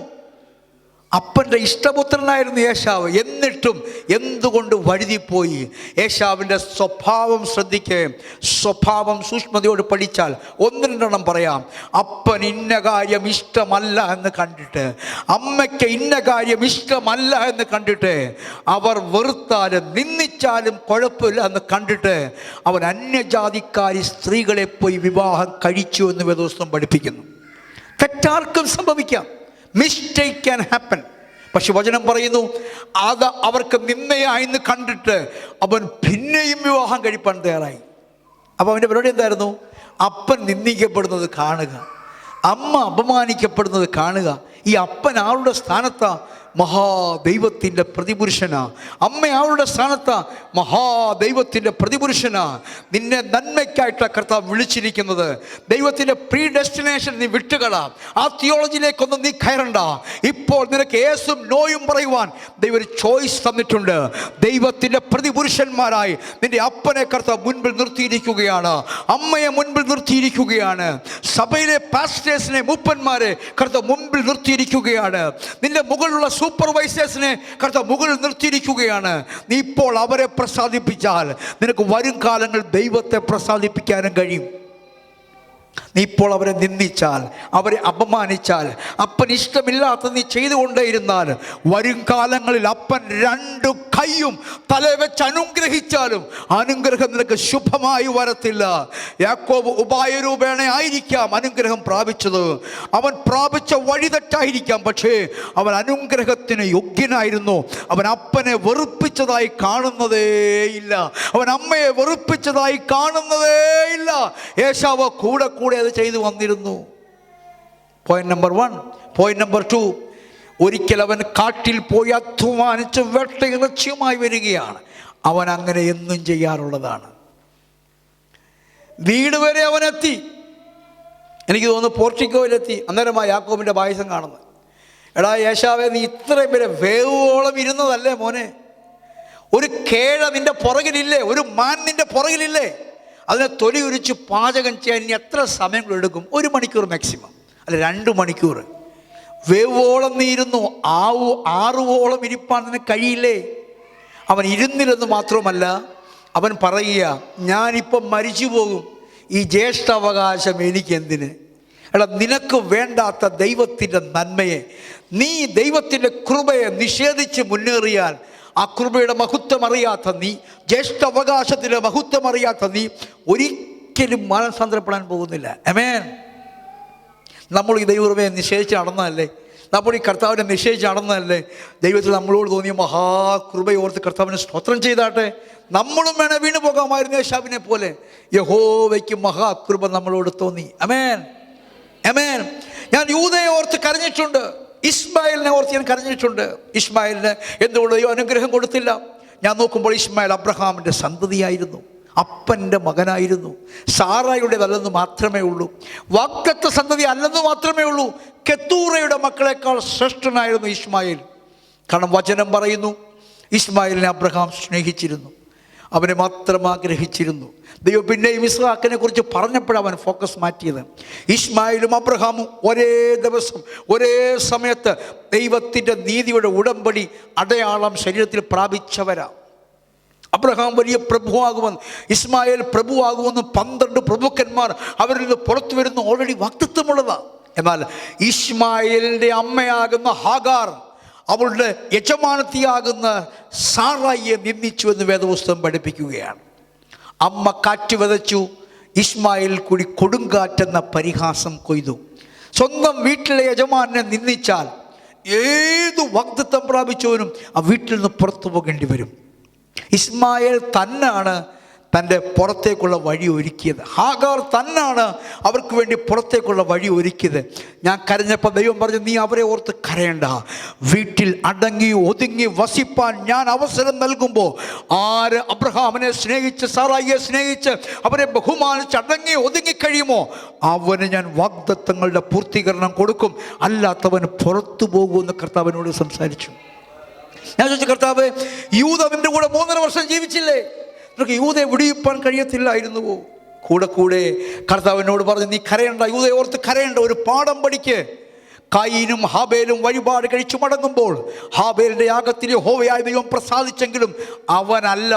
[SPEAKER 1] അപ്പൻ്റെ ഇഷ്ടപുത്രനായിരുന്നു ഏശാവ്. എന്നിട്ടും എന്തുകൊണ്ട് വഴുതിപ്പോയി? ഏശാവിൻ്റെ സ്വഭാവം ശ്രദ്ധിക്കുകയും സ്വഭാവം സൂക്ഷ്മതയോട് പഠിച്ചാൽ 1-2 പറയാം. അപ്പൻ ഇന്ന കാര്യം ഇഷ്ടമല്ല എന്ന് കണ്ടിട്ട്, അമ്മയ്ക്ക് ഇന്ന കാര്യം ഇഷ്ടമല്ല എന്ന് കണ്ടിട്ട്, അവർ വെറുത്താലും നിന്ദിച്ചാലും കുഴപ്പമില്ല എന്ന് കണ്ടിട്ട് അവൻ അന്യജാതിക്കാരി സ്ത്രീകളെ പോയി വിവാഹം കഴിച്ചു എന്ന് വേദപുസ്തകം പഠിപ്പിക്കുന്നു. തെറ്റാർക്കും സംഭവിക്കാം, മിസ്റ്റേക്ക് ക്യാൻ ഹാപ്പൻ. പക്ഷെ വചനം പറയുന്നു, അത് അവർക്ക് നിന്നയായെന്ന് കണ്ടിട്ട് അവൻ പിന്നെയും വിവാഹം കഴിപ്പാൻ തയ്യാറായി. അപ്പോൾ അവൻ്റെ പരിപാടി എന്തായിരുന്നു? അപ്പൻ നിന്ദിക്കപ്പെടുന്നത് കാണുക, അമ്മ അപമാനിക്കപ്പെടുന്നത് കാണുക. ഈ അപ്പൻ ആളുടെ സ്ഥാനത്താ? മഹാദൈവത്തിൻ്റെ പ്രതിപുരുഷനാ. അമ്മ അവളുടെ സ്ഥാനത്ത് മഹാദൈവത്തിൻ്റെ പ്രതിപുരുഷനാ. നിന്നെ നന്മയ്ക്കായിട്ടാണ് കർത്താവ് വിളിച്ചിരിക്കുന്നത്. ദൈവത്തിൻ്റെ പ്രീ ഡെസ്റ്റിനേഷൻ നീ വിട്ടുകളാം. ആ തിയോളജിയിലേക്കൊന്നും നീ കയറണ്ട. ഇപ്പോൾ നിനക്ക് യേസും നോയും പറയുവാൻ ദൈവം ഒരു ചോയ്സ് തന്നിട്ടുണ്ട്. ദൈവത്തിൻ്റെ പ്രതിപുരുഷന്മാരായി നിന്റെ അപ്പനെ കർത്താവ് മുൻപിൽ നിർത്തിയിരിക്കുകയാണ്, അമ്മയെ മുൻപിൽ നിർത്തിയിരിക്കുകയാണ്, സഭയിലെ പാസ്റ്റേഴ്സിനെ മൂപ്പന്മാരെ കർത്താവ് മുൻപിൽ നിർത്തിയിരിക്കുകയാണ്, നിന്റെ മുകളിലുള്ള സൂപ്പർവൈസേഴ്സിനെ കർത്താവ് മുകളിൽ നിർത്തിയിരിക്കുകയാണ്. നീ ഇപ്പോൾ അവരെ പ്രസാദിപ്പിച്ചാൽ നിനക്ക് വരും കാലങ്ങൾ ദൈവത്തെ പ്രസാദിപ്പിക്കാനും കഴിയും. നീ ഇപ്പോൾ അവരെ നിന്ദിച്ചാൽ, അവരെ അപമാനിച്ചാൽ, അപ്പൻ ഇഷ്ടമില്ലാത്ത നീ ചെയ്തുകൊണ്ടേയിരുന്നാൽ വരും കാലങ്ങളിൽ അപ്പൻ രണ്ടു കൈയും തല വെച്ച് അനുഗ്രഹിച്ചാലും അനുഗ്രഹം നിനക്ക് ശുഭമായി വരത്തില്ല. യാക്കോബ് ഉപായരൂപേണ ആയിരിക്കാം അനുഗ്രഹം പ്രാപിച്ചത്, അവൻ പ്രാപിച്ച വഴി തെറ്റായിരിക്കാം, പക്ഷേ അവൻ അനുഗ്രഹത്തിന് യോഗ്യനായിരുന്നു. അവൻ അപ്പനെ വെറുപ്പിച്ചതായി കാണുന്നതേയില്ല, അവൻ അമ്മയെ വെറുപ്പിച്ചതായി കാണുന്നതേയില്ല. ഏശാവ് കൂടെ അത് ചെയ്തു വന്നിരുന്നു. Point number 1. പോയിന്റ് നമ്പർ 2, ഒരിക്കൽ അവൻ കാട്ടിൽ പോയി അധ്വാനിച്ച് വേട്ടയിറച്ചിയുമായി വരികയാണ്. അവൻ അങ്ങനെ എന്നും ചെയ്യാറുള്ളതാണ്. വീട് വരെ അവനെത്തി. എനിക്ക് തോന്നുന്നു പോർട്ടിക്കോയിലെത്തി. അന്നേരമാണ് യാക്കോബിൻ്റെ പായസം കാണുന്നത്. എടാ ഏശാവേ, നീ ഇത്രയും പേരെ വേവോളം ഇരുന്നതല്ലേ മോനെ? ഒരു കേഴ നിന്റെ പുറകിലില്ലേ? ഒരു മാൻ നിന്റെ പുറകിലില്ലേ? അതിനെ തൊലി ഉരിച്ച് പാചകം ചെയ്യാൻ ഇനി എത്ര സമയങ്ങളെടുക്കും? 1 മണിക്കൂർ മാക്സിമം, അല്ല 2 മണിക്കൂർ. വേവോളം നീ ഇരുന്നു, 6 ഇരിപ്പാൻ നിനക്ക് കഴിയില്ലേ? അവൻ ഇരുന്നില്ലെന്ന് മാത്രമല്ല, അവൻ പറയുക, ഞാനിപ്പം മരിച്ചു പോകും, ഈ ജ്യേഷ്ഠാവകാശം എനിക്കെന്തിന്? എടാ, നിനക്ക് വേണ്ടാത്ത ദൈവത്തിൻ്റെ നന്മയെ, നീ ദൈവത്തിൻ്റെ കൃപയെ നിഷേധിച്ച് മുന്നേറിയാൽ ആ കൃപയുടെ മഹത്വം അറിയാത്ത നീ, ജ്യേഷ്ഠാവകാശത്തിൻ്റെ മഹത്വം അറിയാത്ത നീ ഒരിക്കലും മാനസാന്തരപ്പെടാൻ പോകുന്നില്ല. ആമേൻ. നമ്മൾ ഈ ദൈവകൃപയെ നിഷേധിച്ച് നടന്നതല്ലേ? നമ്മൾ ഈ കർത്താവിനെ നിഷേധിച്ച് നടന്നതല്ലേ? ദൈവത്തിൽ നമ്മളോട് തോന്നിയ മഹാകൃപയോർത്ത് കർത്താവിനെ സ്തോത്രം ചെയ്താട്ടെ. നമ്മളും വേണേൽ വീണു പോകാമായിരുന്നു യേശാവിനെ പോലെ. യഹോവയ്ക്ക് മഹാകൃപ നമ്മളോട് തോന്നി. ആമേൻ, ആമേൻ. ഞാൻ യൂദയെ ഓർത്ത് കരഞ്ഞിട്ടുണ്ട്, ഇസ്മായിലിനെ ഓർത്ത് ഞാൻ കരഞ്ഞിട്ടുണ്ട്. ഇസ്മായിലിന് എന്തുകൊണ്ട് ദൈവം അനുഗ്രഹം കൊടുത്തില്ല? ഞാൻ നോക്കുമ്പോൾ ഇസ്മായിൽ അബ്രഹാമിൻ്റെ സന്തതിയായിരുന്നു, അപ്പൻ്റെ മകനായിരുന്നു. സാറായുടേതല്ലെന്ന് മാത്രമേ ഉള്ളൂ, വാഗ്ദത്ത സന്തതി അല്ലെന്ന് മാത്രമേ ഉള്ളൂ. കെത്തൂറയുടെ മക്കളെക്കാൾ ശ്രേഷ്ഠനായിരുന്നു ഇസ്മായിൽ. കാരണം വചനം പറയുന്നു, ഇസ്മായിലിനെ അബ്രഹാം സ്നേഹിച്ചിരുന്നു, അവനെ മാത്രം ആഗ്രഹിച്ചിരുന്നു. ദൈവം പിന്നെയും ഇസ്ഹാക്കിനെ കുറിച്ച് പറഞ്ഞപ്പോഴാണ് അവൻ ഫോക്കസ് മാറ്റിയത്. ഇസ്മായിലും അബ്രഹാമും ഒരേ ദിവസം ഒരേ സമയത്ത് ദൈവത്തിൻ്റെ നീതിയുടെ ഉടമ്പടി അടയാളം ശരീരത്തിൽ പ്രാപിച്ചവരാ. അബ്രഹാം വലിയ പ്രഭുവാകുമെന്ന്, ഇസ്മായിൽ പ്രഭുവാകുമെന്ന് 12 പ്രഭുക്കന്മാർ അവരിൽ നിന്ന് പുറത്തു വരുന്ന ഓൾറെഡി വാഗ്ദത്തമുള്ളതാണ്. എന്നാൽ ഇസ്മായിലിൻ്റെ അമ്മയാകുന്ന ഹാഗാർ അവളുടെ യജമാനത്തിയാകുന്ന സാറായിയെ നിന്ദിച്ചു എന്ന് വേദപുസ്തകം പഠിപ്പിക്കുകയാണ്. അമ്മ കാറ്റ് വിതച്ചു, ഇസ്മായിൽ കൂടി കൊടുങ്കാറ്റെന്ന പരിഹാസം കൊയ്തു. സ്വന്തം വീട്ടിലെ യജമാനെ നിന്ദിച്ചാൽ ഏതു വാഗ്ദത്തം പ്രാപിച്ചവനും ആ വീട്ടിൽ നിന്ന് പുറത്തു പോകേണ്ടി വരും. ഇസ്മായിൽ തന്നാണ് തൻ്റെ പുറത്തേക്കുള്ള വഴി ഒരുക്കിയത്. ഹാഗാർ തന്നാണ് അവർക്ക് വേണ്ടി പുറത്തേക്കുള്ള വഴി ഒരുക്കിയത്. ഞാൻ കരഞ്ഞപ്പോൾ ദൈവം പറഞ്ഞു, നീ അവരെ ഓർത്ത് കരയണ്ട, വീട്ടിൽ അടങ്ങി ഒതുങ്ങി വസിപ്പാൻ ഞാൻ അവസരം നൽകുമ്പോൾ ആര് അബ്രഹാമിനെ സ്നേഹിച്ച് സാറായിയെ സ്നേഹിച്ച് അവരെ ബഹുമാനിച്ച് അടങ്ങി ഒതുങ്ങിക്കഴിയുമോ അവന് ഞാൻ വാഗ്ദത്തങ്ങളുടെ പൂർത്തീകരണം കൊടുക്കും, അല്ലാത്തവന് പുറത്തു പോകുമെന്ന് കർത്താവിനോട് സംസാരിച്ചു. ഞാൻ ചോദിച്ചു, കർത്താവ്, യൂദ നിൻ്റെ കൂടെ 3.5 വർഷം ജീവിച്ചില്ലേ? നിനക്ക് യൂദയെ വിടിയിപ്പാൻ കഴിയത്തില്ലായിരുന്നുവോ? കൂടെ കർത്താവിനോട് പറഞ്ഞു, നീ കരയണ്ട, യൂദയെ ഓർത്ത് കരയണ്ട, ഒരു പാഠം പഠിക്ക്. കായീനും ഹാബേലും വഴിപാട് കഴിച്ചു മടങ്ങുമ്പോൾ ഹാബേലിൻ്റെ യാഗത്തിൽ യഹോവയായ ദൈവം പ്രസാദിച്ചെങ്കിലും അവനല്ല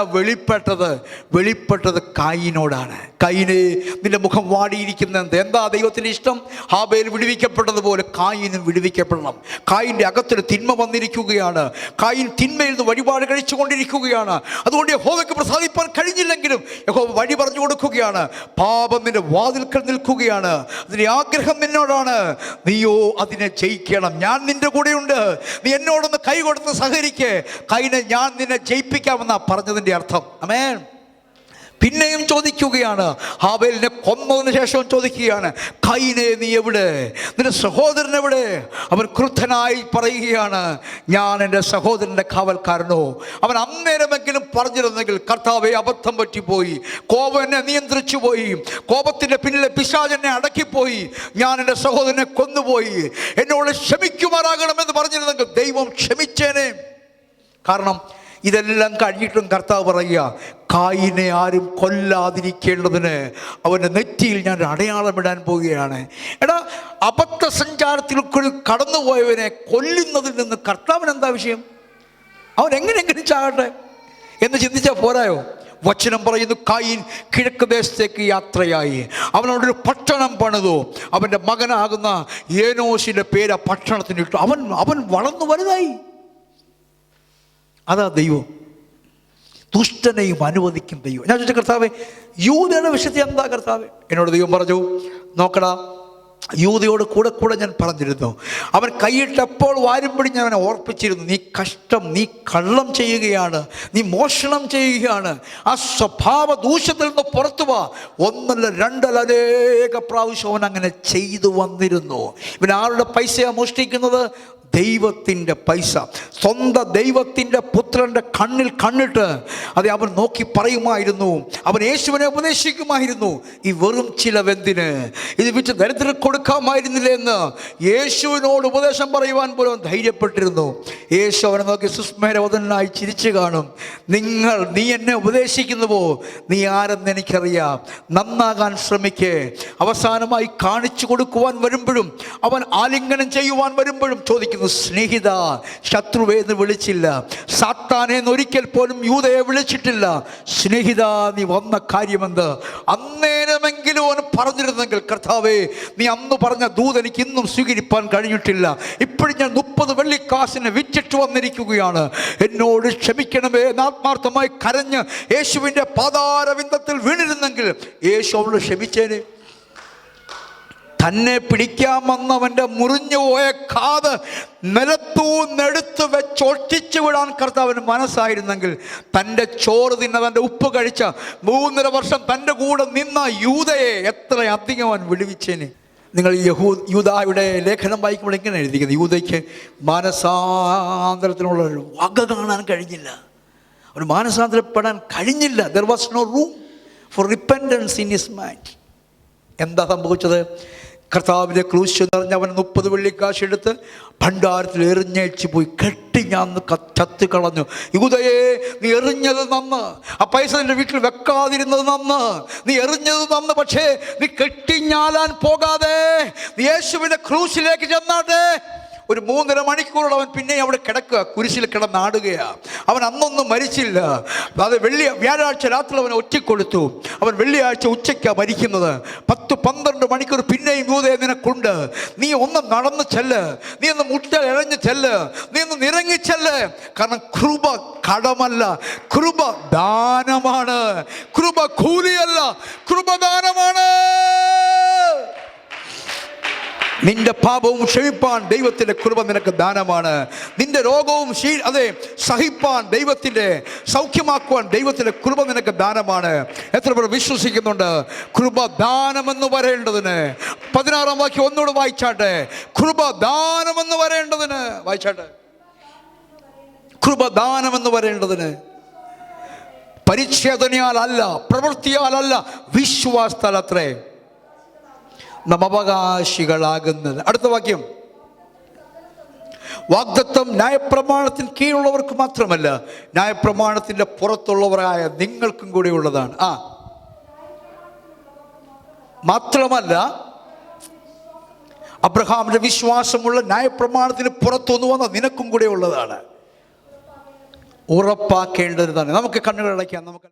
[SPEAKER 1] വെളിപ്പെട്ടത് കായീനോടാണ്. കായീനെ, നിന്റെ മുഖം വാടിയിരിക്കുന്നത് എന്താ ദൈവത്തിന് ഇഷ്ടം? ഹാബേൽ വിടുവിക്കപ്പെട്ടതുപോലെ കായീനും വിടുവിക്കപ്പെടണം. കായീൻ്റെ അകത്തൊരു തിന്മ വന്നിരിക്കുകയാണ്. കായീൻ തിന്മയിൽ നിന്ന് വഴിപാട് കഴിച്ചു കൊണ്ടിരിക്കുകയാണ്. അതുകൊണ്ട് യഹോവയ്ക്ക് പ്രസാദിപ്പാൻ കഴിഞ്ഞില്ലെങ്കിലും യഹോവ വഴി പറഞ്ഞു കൊടുക്കുകയാണ്. പാപം നിന്റെ വാതിൽക്കൽ നിൽക്കുകയാണ്, അതിൻ്റെ ആഗ്രഹം നിന്നോടാണ്, നീയോ അതിനെ ജയിക്കണം. ഞാൻ നിന്റെ കൂടെയുണ്ട്, നീ എന്നോടൊന്ന് കൈ കൊടുത്ത് സഹകരിക്ക്, കൈനെ ഞാൻ നിന്നെ ജയിപ്പിക്കാമെന്നാ പറഞ്ഞതിൻ്റെ അർത്ഥം. ആമേൻ. പിന്നെയും ചോദിക്കുകയാണ്. ഹാബേലിനെ കൊന്നതിന് ശേഷം ചോദിക്കുകയാണ്, കയീനേ നീ എവിടെ, നിന്റെ സഹോദരൻ എവിടെ? അവൻ ക്രുദ്ധനായി പറയുകയാണ്, ഞാൻ എൻ്റെ സഹോദരൻ്റെ കാവൽക്കാരനോ. അവൻ അന്നേരമെങ്കിലും പറഞ്ഞിരുന്നെങ്കിൽ, കർത്താവെ അബദ്ധം പറ്റിപ്പോയി, കോപം എന്നെ നിയന്ത്രിച്ചു പോയി, കോപത്തിൻ്റെ പിന്നിലെ പിശാചെന്നെ അടക്കിപ്പോയി, ഞാൻ എൻ്റെ സഹോദരനെ കൊന്നുപോയി, എന്നോട് ക്ഷമിക്കുമാറാകണമെന്ന് പറഞ്ഞിരുന്നെങ്കിൽ ദൈവം ക്ഷമിച്ചേനെ. കാരണം ഇതെല്ലാം കഴിഞ്ഞിട്ടും കർത്താവ് പറയുക, കായീനെ ആരും കൊല്ലാതിരിക്കേണ്ടതിന് അവൻ്റെ നെറ്റിയിൽ ഞാൻ അടയാളമിടാൻ പോവുകയാണ്. എടാ, അബദ്ധ സഞ്ചാരത്തിൽ കടന്നുപോയവനെ കൊല്ലുന്നതിൽ നിന്ന് കർത്താവിന് എന്താ വിഷയം? അവൻ എങ്ങനെയെങ്കിലും ചാകട്ടെ എന്ന് ചിന്തിച്ചാൽ പോരായോ? വചനം പറയുന്നു, കായീൻ കിഴക്ക് ദേശത്തേക്ക് യാത്രയായി, അവനോടൊരു പട്ടണം പണിതു, അവൻ്റെ മകനാകുന്ന ഏനോശിൻ്റെ പേര് ആ പട്ടണത്തിന് ഇട്ടു. അവൻ വളർന്നു വലുതായി. അതാ ദൈവം. ദുഷ്ടനെയും അനുവദിക്കും ദൈവം. ഞാൻ ചോദിച്ച, കർത്താവേ യൂദയുടെ വിഷയത്തിൽ എന്താ കർത്താവേ? എന്നോട് ദൈവം പറഞ്ഞു, നോക്കടാ, യൂദയോട് കൂടെ കൂടെ ഞാൻ പറഞ്ഞിരുന്നു, അവൻ കൈയിട്ടപ്പോൾ വാരുമ്പടി ഞാൻ അവനെ ഓർപ്പിച്ചിരുന്നു, നീ കഷ്ടം, നീ കള്ളം ചെയ്യുകയാണ്, നീ മോഷണം ചെയ്യുകയാണ്, ആ സ്വഭാവ ദൂഷ്യത്തിൽ നിന്ന് പുറത്തു വാ. ഒന്നല്ല രണ്ടല്ല അനേക പ്രാവശ്യം അവൻ അങ്ങനെ ചെയ്തു വന്നിരുന്നു. ഇവൻ ആരുടെ പൈസയാണ് മോഷ്ടിക്കുന്നത്? ദൈവത്തിൻ്റെ പൈസ. സ്വന്തം ദൈവത്തിൻ്റെ പുത്രൻ്റെ കണ്ണിൽ കണ്ണിട്ട് അതെ അവൻ നോക്കി പറയുമായിരുന്നു, അവൻ യേശുവിനെ ഉപദേശിക്കുമായിരുന്നു, ഈ വെറും ചിലവെന്തിന്, ഇത് വിറ്റ് ദരിദ്രർ കൊടുക്കാമായിരുന്നില്ലേ എന്ന് യേശുവിനോട് ഉപദേശം പറയുവാൻ പോലും ധൈര്യപ്പെട്ടിരുന്നു. യേശു അവനെ നോക്കി സുസ്മേരവദനായി ചിരിച്ചു കാണും. നീ എന്നെ ഉപദേശിക്കുന്നുവോ? നീ ആരെന്ന് എനിക്കറിയാം, നന്നാകാൻ ശ്രമിക്കേ. അവസാനമായി കാണിച്ചു കൊടുക്കുവാൻ വരുമ്പോഴും, അവൻ ആലിംഗനം ചെയ്യുവാൻ വരുമ്പോഴും ചോദിക്കുന്നു, സ്നേഹിത, ശത്രുവേ എന്ന് വിളിച്ചില്ല, സാത്താനെ ഒരിക്കൽ പോലും യൂദയെ വിളിച്ചിട്ടില്ല, സ്നേഹിത നീ വന്ന കാര്യമെന്ത്? അന്നേരമെങ്കിലും അവൻ പറഞ്ഞിരുന്നെങ്കിൽ, കർത്താവേ നീ അന്ന് പറഞ്ഞ ദൂത് എനിക്ക് ഇന്നും സ്വീകരിപ്പാൻ കഴിഞ്ഞിട്ടില്ല, ഇപ്പോഴും ഞാൻ 30 വെള്ളിക്കാശിനെ വിറ്റിട്ട് വന്നിരിക്കുകയാണ്, എന്നോട് ക്ഷമിക്കണമേ എന്ന് ആത്മാർത്ഥമായി കരഞ്ഞ് യേശുവിൻ്റെ പാതാരവിന്ദത്തിൽ വീണിരുന്നെങ്കിൽ യേശു അവളോട് ക്ഷമിച്ചേനെ. തന്നെ പിടിക്കാമെന്നവൻ്റെ മുറിഞ്ഞുപോയ കാത് നിലത്തൂന്നെടുത്ത് വെച്ചൊട്ടിച്ചു വിടാൻ കർത്താവിന് മനസ്സായിരുന്നെങ്കിൽ, തൻ്റെ ചോറ് തിന്ന, തൻ്റെ ഉപ്പ് കഴിച്ച 3.5 വർഷം തൻ്റെ കൂടെ നിന്ന യൂദയെ എത്ര അധികം അവൻ വിടുവിച്ചേനെ. നിങ്ങൾ യൂദായുടെ ലേഖനം വായിക്കുമ്പോൾ എങ്ങനെ എഴുതിക്കുന്നത്? യൂദയ്ക്ക് മാനസാന്തരത്തിനുള്ള വക കാണാൻ കഴിഞ്ഞില്ല, അവന് മാനസാന്തരപ്പെടാൻ കഴിഞ്ഞില്ല. There was no room for repentance in his mind. എന്താ സംഭവിച്ചത്? കർത്താവിൻ്റെ ക്രൂശ് നിറഞ്ഞ് അവൻ 30 വെള്ളിക്കാശ് എടുത്ത് ഭണ്ഡാരത്തിൽ എറിഞ്ഞേച്ച് പോയി കെട്ടി ഞാൻ ചത്ത് കളഞ്ഞു. യൂദയേ, നീ എറിഞ്ഞത് നന്ന്, ആ പൈസ നിന്റെ വീട്ടിൽ വെക്കാതിരുന്നത് നന്ന്, നീ എറിഞ്ഞത് നന്ന്, പക്ഷേ നീ കെട്ടിഞ്ഞാലാൻ പോകാതെ നീ യേശുവിൻ്റെ ക്രൂശിലേക്ക് ചെന്നാട്ടെ. ഒരു 3.5 മണിക്കൂറോളം അവൻ പിന്നെ അവിടെ കിടക്കുക, കുരിശിൽ കിടന്നാടുകയാണ്. അവൻ അന്നൊന്നും മരിച്ചില്ല. അത് വ്യാഴാഴ്ച രാത്രി അവൻ ഒറ്റക്കൊടുത്തു. അവൻ വെള്ളിയാഴ്ച ഉച്ചയ്ക്കാണ് മരിക്കുന്നത്. 10-12 മണിക്കൂർ പിന്നെയും യൂദയെ നിനക്കുണ്ട്. നീ ഒന്ന് നടന്ന് ചെല്ല്, നീ ഒന്ന് മുട്ട ഇഴഞ്ഞ് ചെല്ല്, നീ ഒന്ന് നിറങ്ങി ചെല്ല്. കാരണം കൃപ കടമല്ല, കൃപ ദാനമാണ്. കൃപ കൂലിയല്ല, കൃപ ദാനമാണ്. നിന്റെ പാപവും ക്ഷമിപ്പാൻ ദൈവത്തിൻ്റെ കൃപ നിനക്ക് ദാനമാണ്. നിന്റെ രോഗവും സഹിപ്പാൻ ദൈവത്തിൻ്റെ, സൗഖ്യമാക്കുവാൻ ദൈവത്തിൻ്റെ കൃപ നിനക്ക് ദാനമാണ്. എത്ര പേർ വിശ്വസിക്കുന്നുണ്ട്? കൃപ ദാനമെന്ന് വരേണ്ടതിന്. 16-ാം വാക്യം ഒന്നുകൂടെ വായിച്ചാട്ടെ. കൃപ ദാനമെന്ന് വരേണ്ടതിന്. വായിച്ചാട്ടെ. കൃപ ദാനമെന്ന് വരേണ്ടതിന്. പരിച്ഛേദനയാലല്ല, പ്രവൃത്തിയാലല്ല, വിശ്വാസത്താലത്രേ നാം അവകാശികളാകുന്നത്. അടുത്ത വാക്യം. വാഗ്ദത്തം ന്യായപ്രമാണത്തിന് കീഴുള്ളവർക്ക് മാത്രമല്ല, ന്യായപ്രമാണത്തിൻ്റെ പുറത്തുള്ളവരായ നിങ്ങൾക്കും കൂടി ഉള്ളതാണ്. മാത്രമല്ല, അബ്രഹാമിൻ്റെ വിശ്വാസമുള്ള ന്യായപ്രമാണത്തിന് പുറത്തുനിന്ന് വന്ന നിനക്കും കൂടെ ഉള്ളതാണ്. ഉറപ്പാക്കേണ്ടതാണ്. നമുക്ക് കണ്ണുകൾ അടയ്ക്കാം. നമുക്ക്